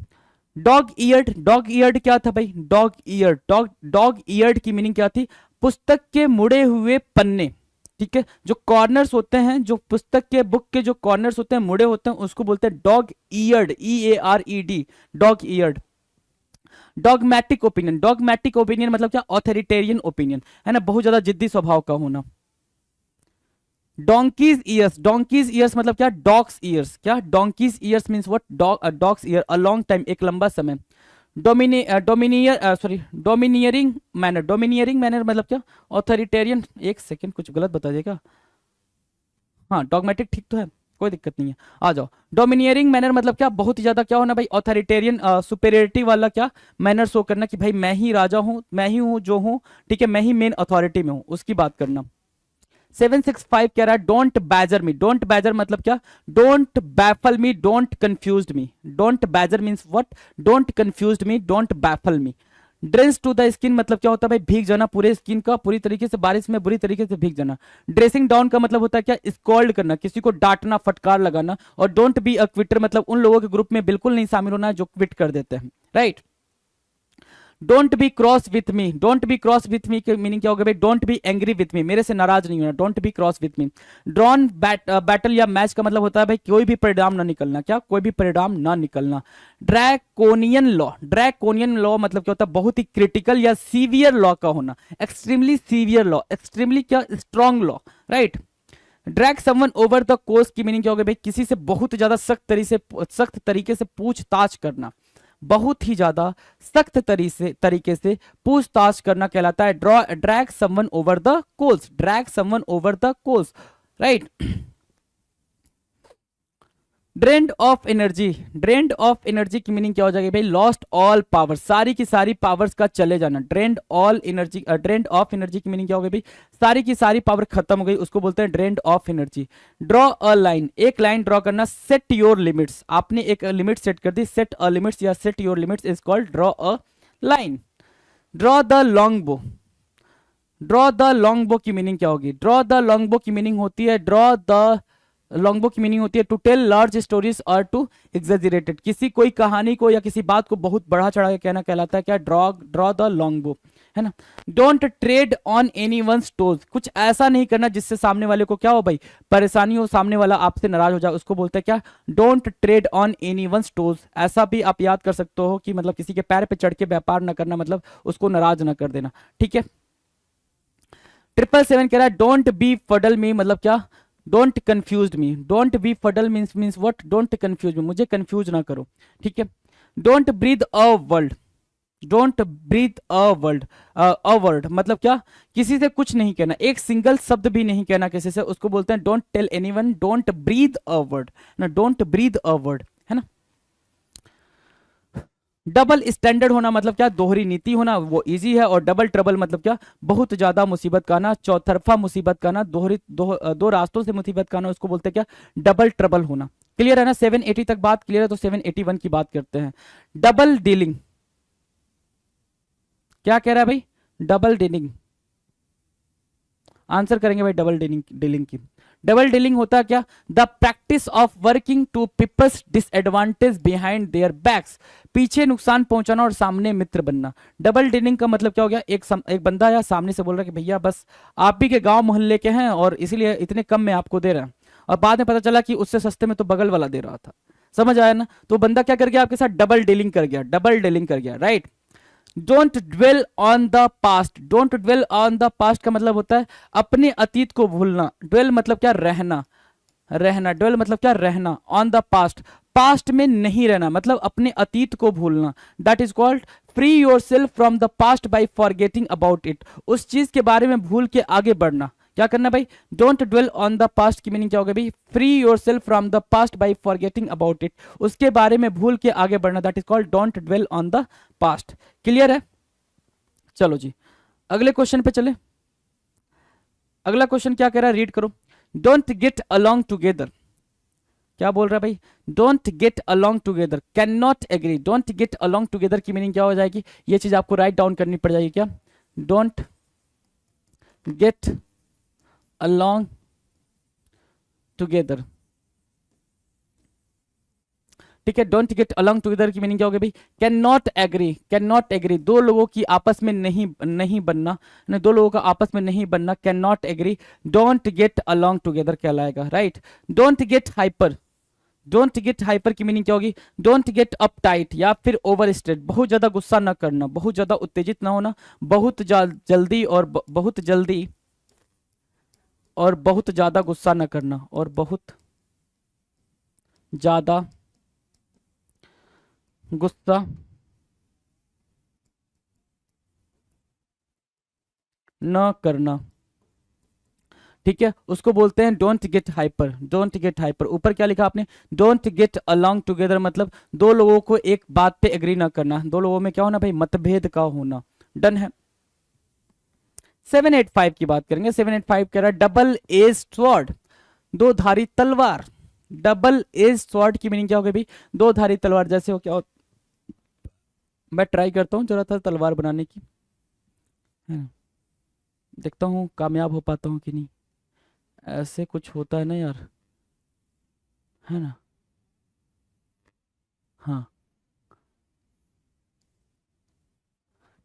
डॉग ईयर्ड, डॉग ईयर्ड क्या था भाई, डॉग ईयर्ड, डॉग ईयर्ड की मीनिंग क्या थी, पुस्तक के मुड़े हुए पन्ने, ठीक है, जो कॉर्नर्स होते हैं, जो पुस्तक के बुक के जो कॉर्नर्स होते हैं, मुड़े होते हैं, उसको बोलते हैं dog eared, EARED, dog eared. Dogmatic opinion, dogmatic opinion मतलब क्या, ऑथोरिटेरियन ओपिनियन, है ना, बहुत ज्यादा जिद्दी स्वभाव का होना। डोंकीज ईयर्स, डोंकीज ईयर्स मतलब क्या, डॉग्स ईयर्स। क्या, donkey's years means what, dogs year, a long time, एक लंबा समय। डोमिनियरिंग मैनर, डोमिनियरिंग मैनर मतलब क्या, ऑथोरिटेरियन, एक सेकेंड कुछ गलत बता देगा, हाँ डॉगमेटिक ठीक तो है, कोई दिक्कत नहीं है, आ जाओ। डोमिनियरिंग मैनर मतलब क्या, बहुत ही ज्यादा क्या होना भाई, ऑथोरिटेरियन सुपेरियरिटी वाला क्या मैनर शो करना कि भाई मैं ही राजा हूँ, मैं ही हूँ जो हूँ, ठीक है, मैं ही मेन अथॉरिटी में हूँ, उसकी बात करना। 765 कह रहा है don't badger me. Don't badger मतलब क्या, don't baffle me, don't confuse me. Don't badger means what, don't confuse me, don't baffle me. Drench to the skin मतलब क्या होता है भाई, भीग जाना पूरे स्किन का, पूरी तरीके से बारिश में बुरी तरीके से भीग जाना। ड्रेसिंग डाउन का मतलब होता है क्या, स्कॉल्ड करना, किसी को डांटना, फटकार लगाना। और डोंट बी अ क्विटर मतलब उन लोगों के ग्रुप में बिल्कुल नहीं शामिल होना जो क्विट कर देते हैं, right. Don't be cross with me. Don't be cross with मी के मीनिंग क्या होगा भाई, don't be angry with me, मेरे से नाराज नहीं होना, don't be cross with me. Drawn battle या मैच का मतलब होता है भाई कोई भी परिणाम ना निकलना, क्या, कोई भी परिणाम ना निकलना। Draconian law. ड्रैकोनियन लॉ मतलब क्या होता है, बहुत ही क्रिटिकल या सीवियर लॉ का होना, एक्सट्रीमली सीवियर लॉ, एक्सट्रीमली क्या, strong law, right. Drag someone over the course की मीनिंग क्या होगा भाई, किसी से बहुत ज्यादा सख्त तरीके से पूछताछ करना, बहुत ही ज्यादा सख्त तरीके से पूछताछ करना कहलाता है drag someone over the coals. Drag someone over the coals, right. Drained of energy. Drained of energy की मीनिंग क्या हो जाएगी भाई, लॉस्ट ऑल पावर, सारी की सारी पावर्स का चले जाना। Drained all energy, drained of energy की मीनिंग क्या होगी भाई, सारी की सारी पावर खत्म हो गई, उसको बोलते हैं drained of energy. Draw a line, एक लाइन ड्रॉ करना। सेट योर लिमिट्स, आपने एक लिमिट सेट कर दी, सेट अ लिमिट्स या set your limits is called draw a line. Draw the long bow. Draw the long bow की meaning क्या होगी, draw the long bow की मीनिंग होती है, ड्रॉ द लॉन्ग बो की मीनिंग होती है टू टेल लार्ज स्टोरीज और टू एग्जेजरेटेड, किसी कोई कहानी को या किसी बात को बहुत बढ़ा चढ़ा के कहना कहलाता है क्या, ड्रॉ द लॉन्ग बो, है ना। Don't tread on any one toes, कुछ ऐसा नहीं करना जिससे सामने वाले को क्या हो भाई, परेशानी हो, सामने वाला आपसे नाराज हो जाए, उसको बोलते हैं क्या, don't tread on any one toes. ऐसा भी आप याद कर सकते हो कि मतलब किसी के पैर पे चढ़ के व्यापार ना करना, मतलब उसको नाराज ना कर देना, ठीक है। 777 कह रहा है डोंट बी फडल मी मतलब क्या, don't confuse me. Don't be fuddle means what, don't confuse me, मुझे कंफ्यूज ना करो, ठीक है। Don't breathe a world. Don't breathe a world, a word मतलब क्या, किसी से कुछ नहीं कहना, एक सिंगल शब्द भी नहीं कहना किसी से, उसको बोलते हैं don't tell anyone, don't breathe a word ना, डोंट ब्रीथ अ वर्ड, है ना। डबल स्टैंडर्ड होना मतलब क्या, दोहरी नीति होना, वो इजी है। और डबल ट्रबल मतलब क्या, बहुत ज्यादा मुसीबत का ना, चौतरफा मुसीबत का ना, दो रास्तों से मुसीबत का ना, उसको बोलते हैं क्या, डबल ट्रबल होना। क्लियर है ना, 780 तक बात क्लियर है, तो 781 की बात करते हैं। डबल डीलिंग, क्या कह रहा है भाई, डबल डीलिंग, आंसर करेंगे भाई डबल डीलिंग, डीलिंग की। डबल डीलिंग होता है क्या, the practice of working to people's disadvantage behind their backs, पीछे नुकसान पहुंचाना और सामने मित्र बनना। डबल डीलिंग का मतलब क्या हो गया, एक बंदा या सामने से बोल रहा है कि भैया बस आप भी के गांव मोहल्ले के हैं और इसीलिए इतने कम में आपको दे रहे हैं, और बाद में पता चला कि उससे सस्ते में तो बगल वाला दे रहा था, समझ आया ना। तो बंदा क्या कर गया, आपके साथ डबल डीलिंग कर गया, डबल डीलिंग कर गया, right. Don't dwell on the past. Don't dwell on the past का मतलब होता है अपने अतीत को भूलना। ड्वेल मतलब क्या, रहना, रहना। ड्वेल मतलब क्या, रहना। ऑन द पास्ट, पास्ट में नहीं रहना, मतलब अपने अतीत को भूलना। That is called free yourself from the past by forgetting about it, उस चीज के बारे में भूल के आगे बढ़ना। क्या करना भाई, don't dwell on the past की मीनिंग क्या होगा भाई, free yourself from the past by forgetting about it, उसके बारे में भूल के आगे बढ़ना। That is called don't dwell on the past. Clear है, चलो जी अगले क्वेश्चन पे चले। अगला क्वेश्चन क्या कह रहा है, रीड करो। डोंट गेट अलोंग टुगेदर, क्या बोल रहा है भाई, don't get along together, can not agree. Don't get along together की मीनिंग क्या हो जाएगी, ये चीज आपको राइट डाउन करनी पड़ जाएगी, क्या, डोंट गेट अलोंग टुगेदर, ठीक है। डोंट गेट अलोंग टुगेदर की मीनिंग क्या होगी भाई, can not agree. Can not agree, दो लोगों की आपस में नहीं बनना, दो लोगों का आपस में नहीं बनना, can not agree, don't get along together कहलाएगा, right. Don't get hyper. Don't get hyper की मीनिंग क्या होगी, डोंट गेट अप टाइट या फिर ओवर स्टेट, बहुत ज्यादा गुस्सा ना करना, बहुत ज्यादा उत्तेजित ना होना, बहुत जल्दी और बहुत जल्दी और बहुत ज्यादा गुस्सा ना करना, और बहुत ज्यादा गुस्सा न करना, ठीक है, उसको बोलते हैं don't get hyper, don't get hyper. ऊपर क्या लिखा आपने, डोंट गेट अलोंग टुगेदर, मतलब दो लोगों को एक बात पे एग्री ना करना, दो लोगों में क्या होना भाई, मतभेद का होना। डन है। 785 की बात करेंगे। 785 कह रहा है डबल एज स्वॉर्ड, दो धारी तलवार। डबल एज स्वॉर्ड की मीनिंग क्या होगी भाई, दो धारी तलवार। जैसे हो क्या मैं ट्राई करता हूँ जरा था तलवार बनाने की, है ना, देखता हूँ कामयाब हो पाता हूँ कि नहीं। ऐसे कुछ होता है ना यार, है ना। हाँ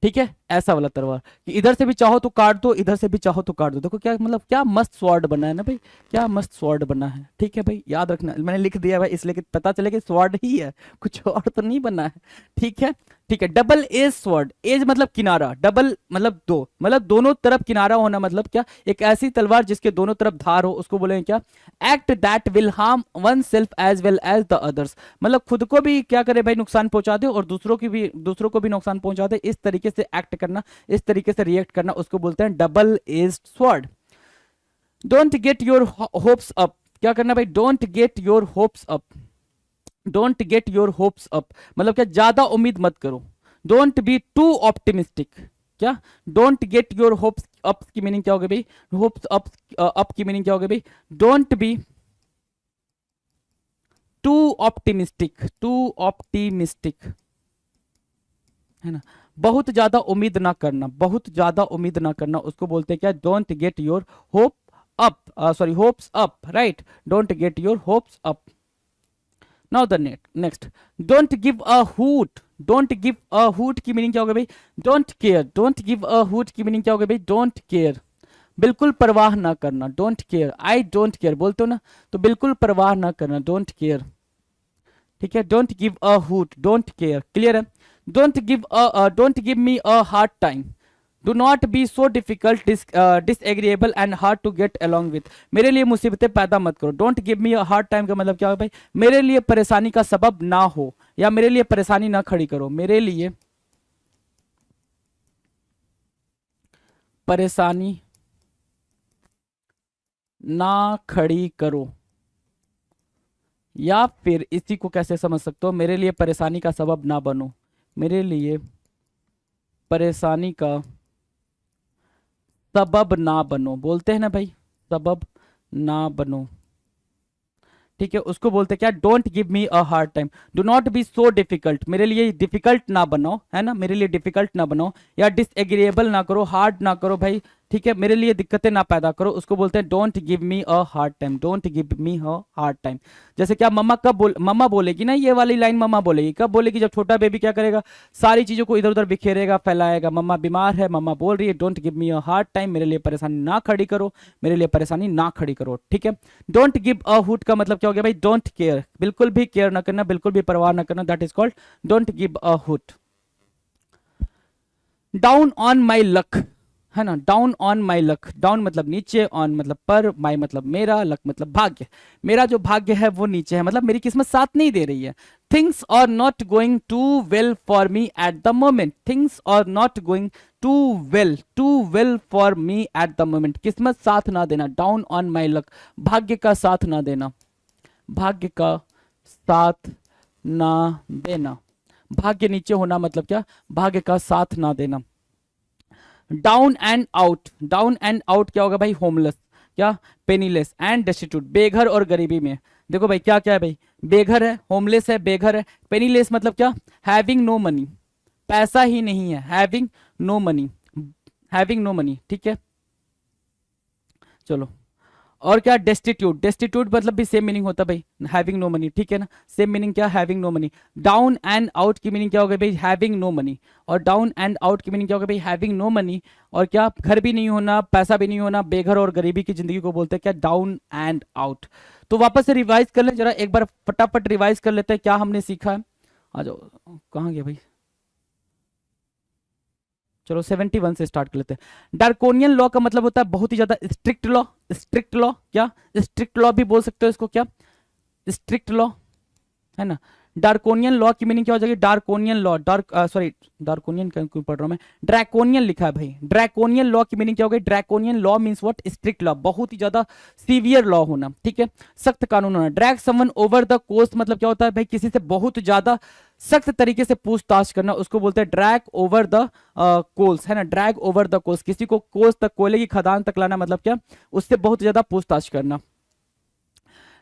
ठीक है, ऐसा वाला तलवार कि इधर से भी चाहो तो काट दो, इधर से भी चाहो तो काट दो। देखो क्या मतलब, क्या मस्त स्वॉर्ड बना है ना भाई, क्या मस्त स्वॉर्ड बना है। ठीक है भाई, याद रखना, मैंने लिख दिया भाई इसलिए कि पता चले कि स्वॉर्ड ही है, कुछ और तो नहीं बना है। ठीक है, ठीक है। डबल एज स्वॉर्ड, एज मतलब किनारा, डबल मतलब दो, मतलब दोनों तरफ किनारा होना, मतलब क्या, एक ऐसी तलवार जिसके दोनों तरफ धार हो, उसको बोलेंगे क्या, act that will harm oneself as well as the others. मतलब खुद को भी क्या करे भाई, नुकसान पहुंचा दे, और दूसरों को भी नुकसान पहुंचा दे, इस तरीके से एक्ट करना, इस तरीके से रिएक्ट करना, उसको बोलते हैं double edged sword. Don't get your hopes up, क्या करना भाई, don't get your hopes up, don't get your hopes up, मतलब क्या, ज्यादा उम्मीद मत करो। डोंट बी टू ऑप्टिमिस्टिक, क्या, don't get your hopes up की मीनिंग क्या होगी भाई, होप्स अप, अप की मीनिंग क्या होगी भाई, don't B to optimistic, to optimistic, है ना, बहुत ज्यादा उम्मीद ना करना, बहुत ज्यादा उम्मीद ना करना, उसको बोलते हैं क्या, don't get your hope up, sorry hopes up, right, don't get your hopes up. Now the next, don't give a hoot, don't give a hoot की मीनिंग क्या होगा भाई, don't care, don't give a hoot की meaning क्या होगा भाई, don't care, बिल्कुल परवाह ना करना, don't care, I don't care बोलते हो ना, तो बिल्कुल परवाह ना करना, डोंट केयर। ठीक है, don't give a hoot, don't care, clear है। Don't give me a hard time, do not be so difficult, disagreeable and hard to get along with, मेरे लिए मुसीबतें पैदा मत करो। Don't give me a hard time का मतलब क्या है भाई, मेरे लिए परेशानी का सबब ना हो, या मेरे लिए परेशानी ना खड़ी करो, मेरे लिए परेशानी ना खड़ी करो। या फिर इसी को कैसे समझ सकते हो, मेरे लिए परेशानी का सबब ना बनो, मेरे लिए परेशानी का सबब ना बनो, बोलते हैं ना भाई, सबब ना बनो। ठीक है, उसको बोलते हैं क्या, don't give me a hard time, do not be so difficult, मेरे लिए डिफिकल्ट ना बनाओ, है ना, मेरे लिए डिफिकल्ट ना बनाओ, या डिसएग्रीएबल ना करो, हार्ड ना करो भाई। ठीक है, मेरे लिए दिक्कतें ना पैदा करो, उसको बोलते हैं don't give me a hard time, don't give me a hard time. जैसे क्या, मम्मा बोलेगी ना, ये वाली लाइन मम्मा बोलेगी, कब बोलेगी, जब छोटा बेबी क्या करेगा, सारी चीजों को इधर उधर बिखेरेगा, फैलाएगा, मम्मा बीमार है, मम्मा बोल रही है, don't give me a hard time, मेरे लिए परेशानी ना खड़ी करो, मेरे लिए परेशानी ना खड़ी करो। ठीक है, डोंट गिव अ हुट का मतलब क्या हो गया भाई, डोंट केयर, बिल्कुल भी केयर ना करना, बिल्कुल भी परवाह ना करना, that is called don't give a hoot. Down on my luck, है ना, down on my luck, down मतलब नीचे, ऑन मतलब पर, माई मतलब मेरा, लक मतलब भाग्य, मेरा जो भाग्य है वो नीचे है, मतलब मेरी किस्मत साथ नहीं दे रही है। Things are not going too well for me at the moment, things are not going too well for me at the moment, किस्मत साथ ना देना, डाउन ऑन माई लक, भाग्य का साथ ना देना, भाग्य का साथ ना देना, भाग्य नीचे होना मतलब क्या, भाग्य का साथ ना देना। Down and out, down and out क्या होगा भाई, होमलेस, क्या, पेनीलेस एंड डेस्टिट्यूट, बेघर और गरीबी में। देखो भाई क्या क्या है भाई, बेघर है, होमलेस है, बेघर है, पेनीलेस मतलब क्या, हैविंग नो मनी, पैसा ही नहीं है, having no money, having no money. ठीक है, चलो, और क्या, डेस्टिट्यूट, डेस्टिट्यूट मतलब भी सेम मीनिंग होता है भाई, हैविंग नो मनी। ठीक है ना, सेम मीनिंग क्या, having no money. Down and out की मीनिंग क्या हो गई भाई, हैविंग नो मनी, और डाउन एंड आउट की मीनिंग क्या हो गई भाई, हैविंग नो मनी, और क्या, घर भी नहीं होना, पैसा भी नहीं होना, बेघर और गरीबी की जिंदगी को बोलते हैं क्या, डाउन एंड आउट। तो वापस से रिवाइज कर लें जरा, एक बार फटाफट रिवाइज कर लेते हैं क्या हमने सीखा है। आ जाओ, कहाँ गया भाई, चलो 71 से स्टार्ट कर लेते हैं। डार्कोनियन लॉ का मतलब होता है बहुत ही ज्यादा स्ट्रिक्ट लॉ, स्ट्रिक्ट लॉ, क्या, स्ट्रिक्ट लॉ भी बोल सकते हो इसको, क्या, स्ट्रिक्ट लॉ, है ना। डार्कोनियन लॉ की मीनिंग क्या हो जाएगी? डार्कोनियन लॉ, डार्कोनियन क्यों पढ़ रहा हूं मैं, ड्रैकोनियन लिखा है भाई। ड्रैकोनियन लॉ की मीनिंग क्या हो गई? Draconian law means what? Strict law, बहुत ही ज्यादा सीवियर लॉ होना, ठीक है, सख्त कानून होना। Drag someone over the coast मतलब क्या होता है भाई? किसी से बहुत ज्यादा सख्त तरीके से पूछताछ करना, उसको बोलते हैं ड्रैग ओवर द कोल्स, है ना, ड्रैग ओवर द कोल्स, किसी को कोस तक, कोयले की खदान तक लाना, मतलब क्या? उससे बहुत ज्यादा पूछताछ करना।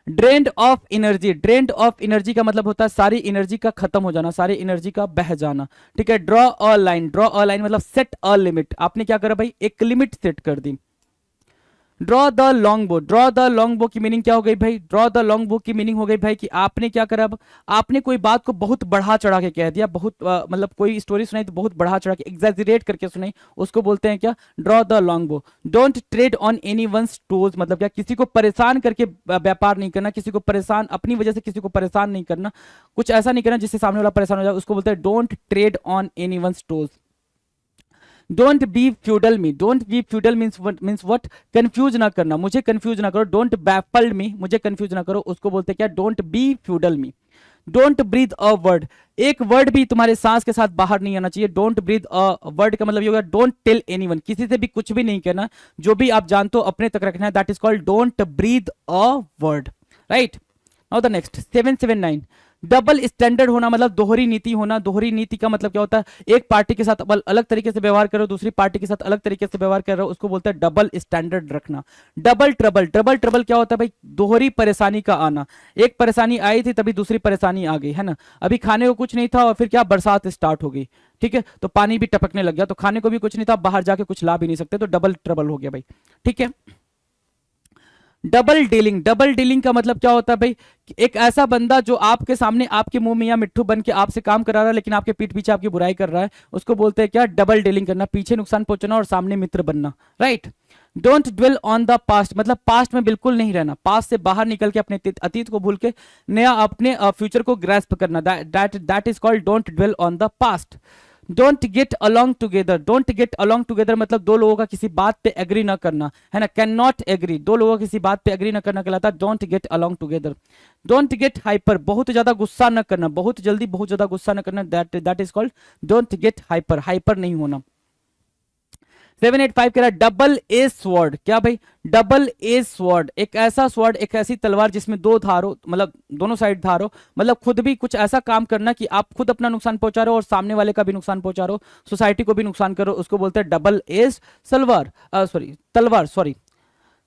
Drained of energy, drained of energy का मतलब होता है सारी एनर्जी का खत्म हो जाना, सारी एनर्जी का बह जाना, ठीक है। Draw a line, draw a line मतलब सेट अ लिमिट, आपने क्या करा भाई? एक लिमिट सेट कर दी। Draw the long bow, draw the long bow की मीनिंग क्या हो गई भाई? ड्रॉ द लॉन्ग बो की मीनिंग हो गई भाई कि आपने क्या करा? अब आपने कोई बात को बहुत बढ़ा चढ़ा के कह दिया, बहुत मतलब कोई स्टोरी सुनाई तो बहुत बढ़ा चढ़ा के, एग्जैजरेट करके सुनाई, उसको बोलते हैं क्या? Draw the long bow. Don't tread on any one's toes मतलब क्या? किसी को परेशान करके व्यापार नहीं करना, किसी को परेशान, अपनी वजह से किसी को परेशान नहीं करना, कुछ ऐसा नहीं करना जिससे सामने वाला परेशान हो जाए, उसको बोलते हैं don't tread on any one's toes. Don't B feudal me, don't B feudal means what? Confuse ना करना, मुझे कंफ्यूज ना करो। डोंट बैफल्ड मी, मुझे कंफ्यूज ना करो, उसको बोलते हैं क्या? Don't B feudal me. Don't breathe a word, एक वर्ड भी तुम्हारे सांस के साथ बाहर नहीं आना चाहिए। डोंट ब्रीथ अ वर्ड का मतलब ये होगा डोंट टेल एनीवन, किसी से भी कुछ भी नहीं कहना, जो भी आप जानते हो अपने तक रखना है, that is called don't breathe a word, right. Now the next 779, double standard होना मतलब दोहरी नीति होना। दोहरी नीति का मतलब क्या होता है? एक पार्टी के साथ अलग तरीके से व्यवहार करो, दूसरी पार्टी के साथ अलग तरीके से व्यवहार कर रहे हो, उसको बोलते हैं डबल स्टैंडर्ड रखना। डबल ट्रबल, डबल ट्रबल क्या होता है भाई? दोहरी परेशानी का आना, एक परेशानी आई थी तभी दूसरी परेशानी आ गई, है ना। अभी खाने को कुछ नहीं था और फिर क्या? बरसात स्टार्ट हो गई, ठीक है, तो पानी भी टपकने लग गया, तो खाने को भी कुछ नहीं था, बाहर जाके कुछ ला भी नहीं सकते, तो डबल ट्रबल हो गया भाई, ठीक है। डबल डीलिंग, डबल डीलिंग का मतलब क्या होता है भाई? एक ऐसा बंदा जो आपके सामने आपके मुंह में या मिट्ठू बन के आपसे काम करा रहा है लेकिन आपके पीठ पीछे आपकी बुराई कर रहा है, उसको बोलते हैं क्या? डबल डीलिंग करना, पीछे नुकसान पहुंचाना और सामने मित्र बनना, right. Don't dwell on the past मतलब पास्ट में बिल्कुल नहीं रहना, पास्ट से बाहर निकल के अपने अतीत को भूल के नया अपने फ्यूचर को ग्रैस्प करना, that is called don't dwell on the past. Don't get along together, don't get along together मतलब दो लोगों का किसी बात पे एग्री ना करना, है ना, कैन नॉट एग्री, दो लोगों का किसी बात पे एग्री ना करना कहलाता है don't get along together. Don't get hyper, बहुत ज्यादा गुस्सा न करना, बहुत जल्दी बहुत ज्यादा गुस्सा न करना, that is called don't get hyper, hyper नहीं होना। 785 कह रहा है डबल एज स्वॉर्ड, क्या भाई? डबल एज स्वॉर्ड, एक ऐसा स्वॉर्ड, एक ऐसी तलवार जिसमें दो धार हो, मतलब दोनों साइड धार हो, मतलब खुद भी कुछ ऐसा काम करना कि आप खुद अपना नुकसान पहुंचा रहे हो और सामने वाले का भी नुकसान पहुंचा रहे हो, सोसाइटी को भी नुकसान करो, उसको बोलते हैं डबल एज सलवार, सॉरी तलवार, sorry.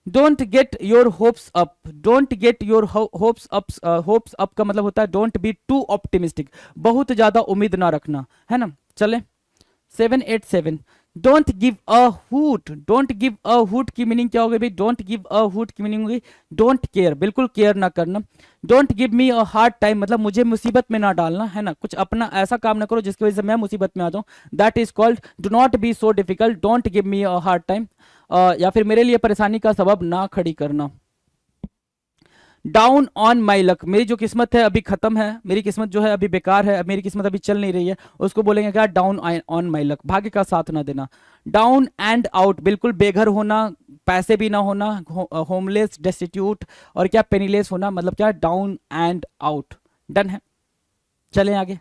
Don't get your hopes up, don't get your hopes up, hopes up का मतलब होता है डोंट बी टू ऑप्टिमिस्टिक, बहुत ज्यादा उम्मीद ना रखना, है ना। चले 787, don't give a hoot, don't give a hoot की मीनिंग क्या होगी भाई? डोंट गिव अ हुट की मीनिंग होगी डोंट केयर, बिल्कुल केयर ना करना। Don't give me a hard time मतलब मुझे मुसीबत में ना डालना, है ना, कुछ अपना ऐसा काम ना करो जिसकी वजह से मैं मुसीबत में आ जाऊं, that is called do not be so difficult, don't give me a hard time, या फिर मेरे लिए परेशानी का सबब ना खड़ी करना। डाउन ऑन माई लक, मेरी जो किस्मत है अभी खत्म है, मेरी किस्मत जो है अभी बेकार है, मेरी किस्मत अभी चल नहीं रही है, उसको बोलेंगे क्या? डाउन ऑन माई लक, भाग्य का साथ ना देना। डाउन एंड आउट, बिल्कुल बेघर होना, पैसे भी ना होना, होमलेस, डेस्टिट्यूट और क्या? पेनीलेस होना, मतलब क्या? डाउन एंड आउट, डन है। चलें आगे।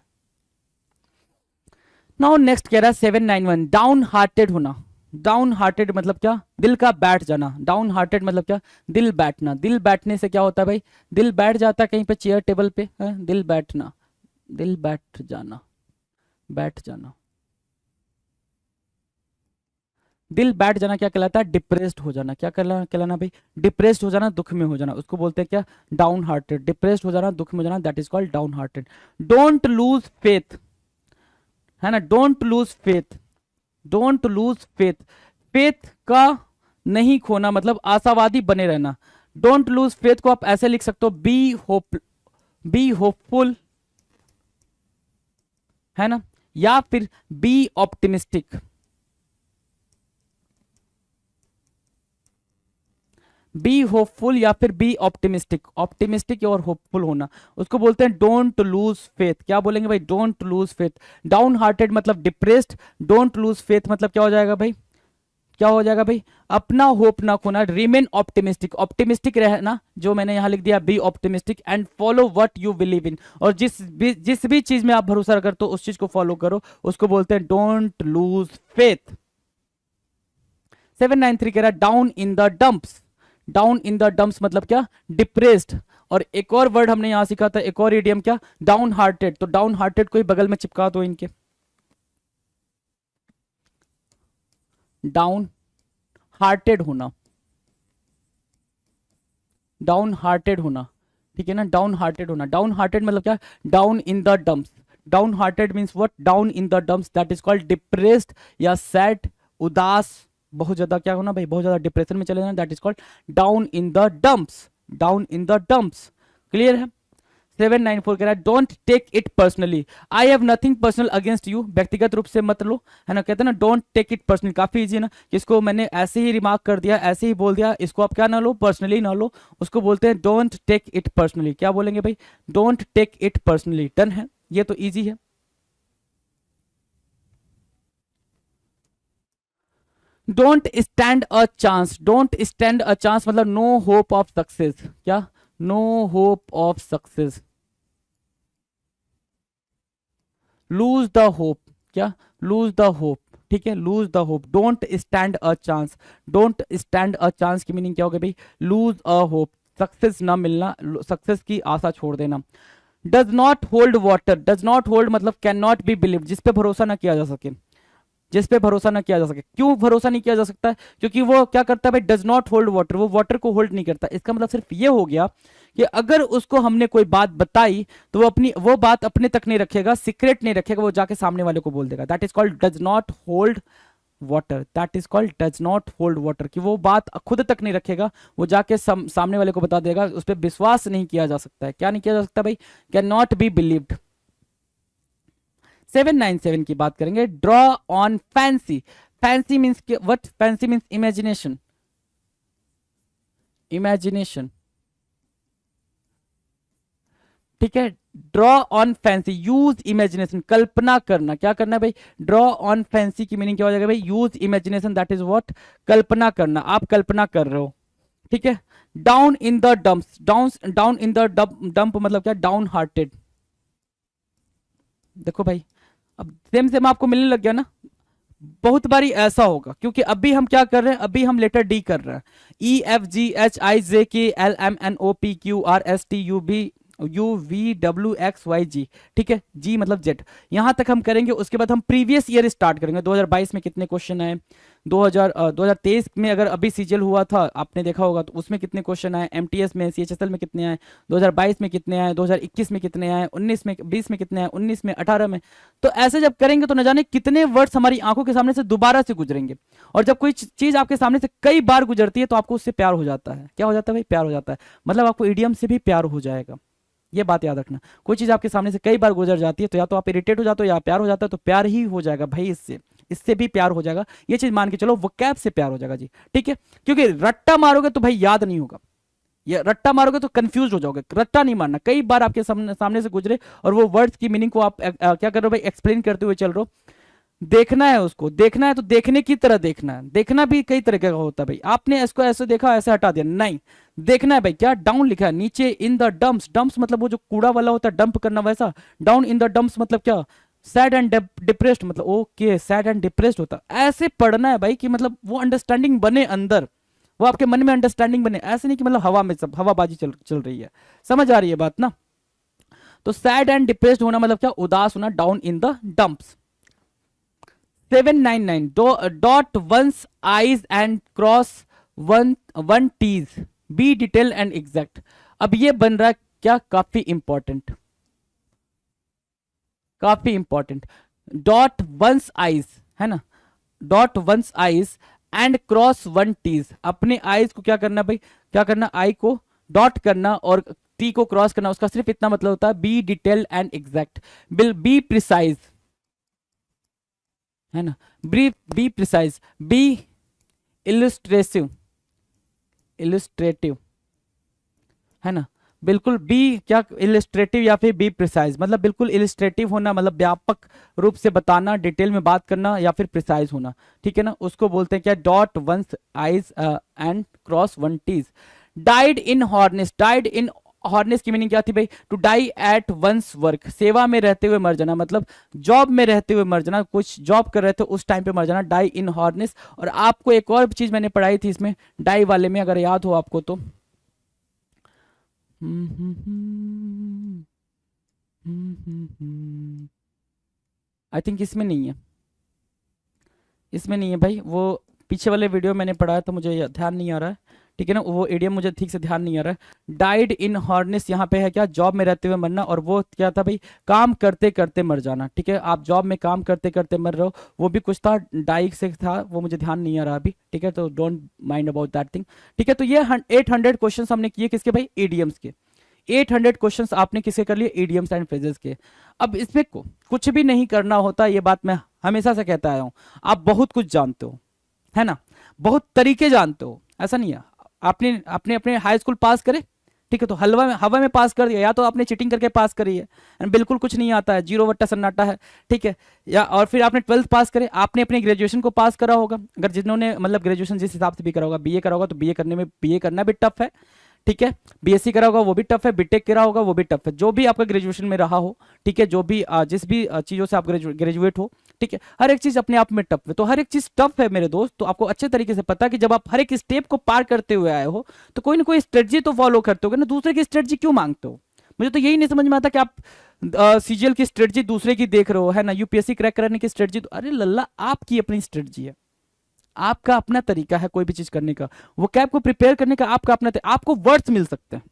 नाउ नेक्स्ट कह रहा है 791, डाउन हार्टेड होना। डाउन हार्टेड मतलब क्या? दिल का बैठ जाना। डाउन हार्टेड मतलब क्या? दिल बैठना। दिल बैठने से क्या होता है भाई? दिल बैठ जाता है कहीं पे चेयर टेबल पे, है? दिल बैठना, दिल बैठ जाना, बैठ जाना, दिल बैठ जाना क्या कहलाता है? डिप्रेस्ड हो जाना। क्या कहलाना भाई? डिप्रेस्ड हो जाना, दुख में हो जाना, उसको बोलते हैं क्या? Down hearted. डिप्रेस्ड हो जाना, दुख में हो जाना, that is called down hearted. Don't lose faith, है ना, don't lose faith, don't lose faith, faith का नहीं खोना मतलब आशावादी बने रहना। डोंट लूज फेथ को आप ऐसे लिख सकते हो बी होपफुल, है ना, या फिर बी ऑप्टिमिस्टिक, बी होपफुल या फिर बी ऑप्टिमिस्टिक, ऑप्टिमिस्टिक और होपफुल होना, उसको बोलते हैं डोंट लूज फेथ। क्या बोलेंगे भाई? Don't lose faith. Down hearted मतलब डिप्रेस्ड, डोंट लूज फेथ मतलब क्या हो जाएगा भाई? क्या हो जाएगा भाई, अपना होप ना खोना, रिमेन ऑप्टिमिस्टिक, ऑप्टिमिस्टिक रहना, जो मैंने यहां लिख दिया be optimistic and follow what you believe in, और जिस भी चीज में आप भरोसा करते हो उस चीज को फॉलो करो, उसको बोलते हैं डोंट लूज फेथ। 793 कह रहा है down in the dumps, down in the dumps मतलब क्या, डिप्रेस्ड। और एक और वर्ड हमने यहां सीखा था, एक और इडियम क्या, डाउन हार्टेड, तो डाउन हार्टेड को ही बगल में चिपका दो इनके, डाउन हार्टेड होना, डाउन हार्टेड होना, ठीक है ना, डाउन हार्टेड होना, डाउन हार्टेड मतलब क्या, down in the dumps, down hearted means what, down in the dumps, that is called depressed या सैड, उदास, बहुत ज्यादा क्या होना भाई, बहुत ज्यादा डिप्रेशन में चले जाना, that is called down in the dumps, down in the dumps. Clear है। 794 कह रहा है don't take it personally, I have nothing personal against you, व्यक्तिगत रूप से मत लो, है ना, कहते हैं ना डोंट टेक इट पर्सनली, काफी इजी है ना, कि इसको मैंने ऐसे ही रिमार्क कर दिया, ऐसे ही बोल दिया, इसको आप क्या ना लो, पर्सनली ना लो, उसको बोलते हैं डोंट टेक इट पर्सनली, क्या बोलेंगे भाई, don't take it personally, done है, ये तो इजी है। Don't stand a chance, don't stand a chance मतलब नो होप ऑफ सक्सेस, क्या, no hope of success, lose the hope, क्या, लूज द होप, ठीक है, lose the hope, don't stand a chance, don't stand a chance की meaning क्या होगा भाई, lose a hope, success ना मिलना, सक्सेस की आशा छोड़ देना। Does not hold water, does not hold मतलब कैन नॉट बी बिलीव, जिस पे भरोसा ना किया जा सके, जिस पे भरोसा ना किया जा सके, क्यों भरोसा नहीं किया जा सकता है, क्योंकि वो क्या करता है भाई, डज नॉट होल्ड वाटर, वो वाटर को होल्ड नहीं करता, इसका मतलब सिर्फ ये हो गया कि अगर उसको हमने कोई बात बताई तो वो बात अपने तक नहीं रखेगा, सीक्रेट नहीं रखेगा, वो जाके सामने वाले को बोल देगा, that is called does not hold water, that is called does not hold water, कि वो बात खुद तक नहीं रखेगा, वो जाके सामने वाले को बता देगा, उस पर विश्वास नहीं किया जा सकता है, क्या नहीं किया जा सकता भाई, कैन नॉट बी बिलीव्ड। 797 की बात करेंगे, draw on fancy, fancy means what, fancy means imagination, imagination, ठीक है, draw on fancy, use imagination, कल्पना करना, क्या करना है भाई, ड्रॉ ऑन फैंसी की मीनिंग क्या हो जाएगा भाई, use imagination, that is what, कल्पना करना, आप कल्पना कर रहे हो, ठीक है। Down in the dumps, down down in the dump मतलब क्या, डाउन हार्टेड, देखो भाई अब सेम सेम आपको मिलने लग गया ना, बहुत बारी ऐसा होगा, क्योंकि अभी हम क्या कर रहे हैं, अभी हम लेटर डी कर रहे हैं, E F G H I J K L M N O P Q R S T U B U V W X Y G, ठीक है, जी मतलब जेड, यहां तक हम करेंगे, उसके बाद हम प्रीवियस ईयर स्टार्ट करेंगे, 2022 में कितने क्वेश्चन आए, 2023 में अगर अभी सीजीएल हुआ था आपने देखा होगा तो उसमें कितने क्वेश्चन आए, एमटीएस में सीएचएसएल में कितने आए, 2022 में कितने आए, 2021 में कितने आए, 19 में, 20 में कितने आए, 19 में, 18 में, तो ऐसे जब करेंगे तो न जाने कितने वर्ड्स हमारी आंखों के सामने से दोबारा से गुजरेंगे, और जब कोई चीज आपके सामने से कई बार गुजरती है तो आपको उससे प्यार हो जाता है, क्या हो जाता है भाई, प्यार हो जाता है, मतलब आपको इडियम से भी प्यार हो जाएगा, ये बात याद रखना, कोई चीज आपके सामने से कई बार गुजर जाती है तो या तो आप इरिटेट हो जाते हो या प्यार हो जाता है, तो प्यार ही हो जाएगा भाई, इससे इससे भी प्यार हो जाएगा, ये चीज मान के चलो, वोकैब से प्यार हो जाएगा जी, ठीक है, क्योंकि रट्टा मारोगे तो भाई याद नहीं होगा, ये रट्टा मारोगे तो कंफ्यूज हो जाओगे, रट्टा नहीं मारना, कई बार आपके सामने से गुजरे और वो वर्ड्स की मीनिंग को आप क्या कर रहे हो भाई, एक्सप्लेन करते हुए चल रहे हो, देखना है उसको, देखना है तो देखने की तरह देखना है, देखना भी कई तरह का होता है भाई, आपने इसको ऐसे देखा ऐसे हटा दिया, नहीं, देखना है भाई, क्या डाउन लिखा है नीचे, इन द डंप्स, डंप्स मतलब वो जो कूड़ा वाला होता है, डंप करना वैसा, डाउन इन द डंप्स मतलब क्या, सैड एंड डिप्रेस्ड, मतलब ओके सैड एंड डिप्रेस्ड होता है, ऐसे पढ़ना है भाई कि मतलब वो अंडरस्टैंडिंग बने अंदर, वो आपके मन में अंडरस्टैंडिंग बने, ऐसे नहीं कि मतलब हवा में सब हवाबाजी चल रही है, समझ आ रही है बात ना। तो सैड एंड डिप्रेस्ड होना मतलब क्या, उदास होना, down in the dumps. 799 dot one's i's and cross one t's, be detail and exact, अब ये बन रहा है क्या, काफी इंपॉर्टेंट, काफी इंपॉर्टेंट, डॉट वंस आईज, है ना, dot one's i's and cross one t's, अपने आईज को क्या करना भाई, क्या करना, आई को डॉट करना और टी को क्रॉस करना, उसका सिर्फ इतना मतलब होता है be detail and exact, will be precise, है ना, be precise, be illustrative, illustrative, है ना, बिल्कुल बी क्या इलिस्ट्रेटिव या फिर बी प्रिसाइज, मतलब बिल्कुल इलिस्ट्रेटिव होना, मतलब व्यापक रूप से बताना, डिटेल में बात करना, या फिर प्रिसाइज होना, ठीक है ना, उसको बोलते हैं क्या, dot one's i's and cross one t's. Died in harness, died in harness की मीनिंग क्या थी भाई, to die at one's work, सेवा में रहते हुए मर जाना, मतलब जॉब में रहते हुए मर जाना, कुछ जॉब कर रहे थे उस टाइम पे मर जाना, डाई इन हॉर्नेस। और आपको एक और चीज मैंने पढ़ाई थी इसमें डाई वाले में, अगर याद हो आपको तो, आई थिंक इसमें नहीं है, इसमें नहीं है भाई, वो पीछे वाले वीडियो मैंने पढ़ा था, मुझे ध्यान नहीं आ रहा है, ठीक है ना, वो एडियम मुझे ठीक से ध्यान नहीं आ रहा है। डाइड इन हॉर्नेस यहाँ पे है क्या, जॉब में रहते हुए मरना, और वो क्या था भाई, काम करते करते मर जाना, ठीक है, आप जॉब में काम करते करते मर रहे हो, वो भी कुछ था डाई से था, वो मुझे ध्यान नहीं आ रहा अभी, ठीक है, तो don't mind about that thing, ठीक है। तो ये 800 क्वेश्चन हमने किए किसके भाई, एडियम्स के। 800 क्वेश्चंस आपने किसके कर लिए, इडियम्स एंड फ्रेजेस के। अब इसमें कुछ भी नहीं करना होता, ये बात मैं हमेशा से कहता आया हूं, आप बहुत कुछ जानते हो, है ना, बहुत तरीके जानते हो, ऐसा नहीं है। आपने अपने अपने हाई स्कूल पास करे, ठीक है, तो हवा में पास कर दिया, या तो आपने चीटिंग करके पास करी है, and बिल्कुल कुछ नहीं आता है, जीरो वट्टा सन्नाटा है, ठीक है, या और फिर आपने 12th पास करे, आपने अपने ग्रेजुएशन को पास करा होगा, अगर जिन्होंने मतलब ग्रेजुएशन जिस हिसाब से भी करा होगा, बीए करा होगा, तो बीए करने में बीए करना भी टफ है, ठीक है, बीएससी करा होगा वो भी टफ है, बीटेक करा होगा वो भी टफ है, जो भी आपका ग्रेजुएशन में रहा हो, ठीक है, जो भी जिस भी चीज़ों से आप ग्रेजुएट हो, ठीक है, हर एक चीज़ अपने आप में टफ है, तो हर एक चीज़ टफ है मेरे दोस्त, तो आपको अच्छे तरीके से पता है कि जब आप हर एक स्टेप को पार करते हुए आए हो, तो कोई ना कोई स्ट्रेटजी तो फॉलो करते हो ना, दूसरे की स्ट्रेटजी क्यों मांगते हो। मुझे तो यही नहीं समझ में आता कि आप सीजीएल की स्ट्रेटजी दूसरे की देख रहे हो, है ना, यूपीएससी क्रैक करने की स्ट्रेटजी, तो अरे लल्ला आपकी अपनी स्ट्रेटजी है, आपका अपना तरीका है कोई भी चीज करने का, वो कैब को प्रिपेयर करने का आपका अपना आपको वर्ड्स मिल सकते हैं,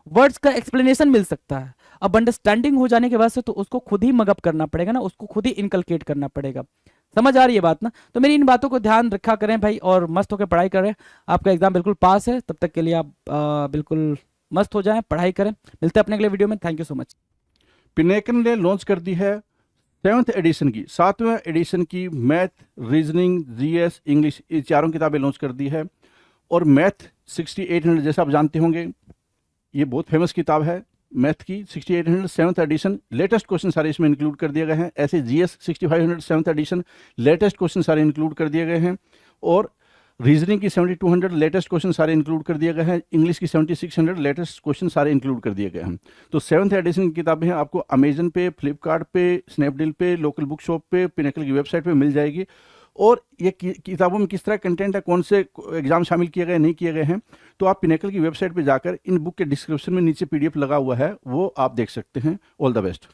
वर्ड्स का एक्सप्लेनेशन मिल सकता है, अब अंडरस्टैंडिंग हो जाने के बाद से तो उसको खुद ही मगअप करना पड़ेगा ना, उसको खुद ही इनकलकेट करना पड़ेगा। समझ आ रही है बात ना, तो मेरी इन बातों को ध्यान रखा करें भाई, और मस्त होकर पढ़ाई करें, आपका एग्जाम बिल्कुल पास है, तब तक के लिए आप बिल्कुल मस्त हो जाएं, पढ़ाई करें। मिलते हैं अपने अगले वीडियो में, थैंक यू सो मच। पिनेकन ने लॉन्च कर दी है 7th एडिशन की, 7वें एडिशन की मैथ, रीजनिंग, जीएस, इंग्लिश, ये चारों किताबें लॉन्च कर दी है। और मैथ 6800 जैसा आप जानते होंगे, ये बहुत फेमस किताब है मैथ की, 6800 7th एडिशन, लेटेस्ट क्वेश्चन सारे इसमें इंक्लूड कर दिए गए हैं। ऐसे GS 6500 7th edition, latest question सारे इंक्लूड कर दिए गए हैं। और रीजनिंग की 7200 लेटेस्ट क्वेश्चन सारे इंक्लूड कर दिए गए हैं। इंग्लिश की 7600 लेटेस्ट क्वेश्चन सारे इंक्लूड कर दिए गए हैं। तो 7th एडिशन की किताबें हैं, आपको अमेजन पे, फ्लिपकार्ट पे, स्नैपडील पे, लोकल बुक शॉप पे, पिनेकल की वेबसाइट पे मिल जाएगी। और ये किताबों में किस तरह कंटेंट है, कौन से एग्जाम शामिल किए गए नहीं किए गए हैं, तो आप पिनेकल की वेबसाइट पे जाकर इन बुक के डिस्क्रिप्शन में नीचे पीडीएफ लगा हुआ है, वो आप देख सकते हैं। All the best.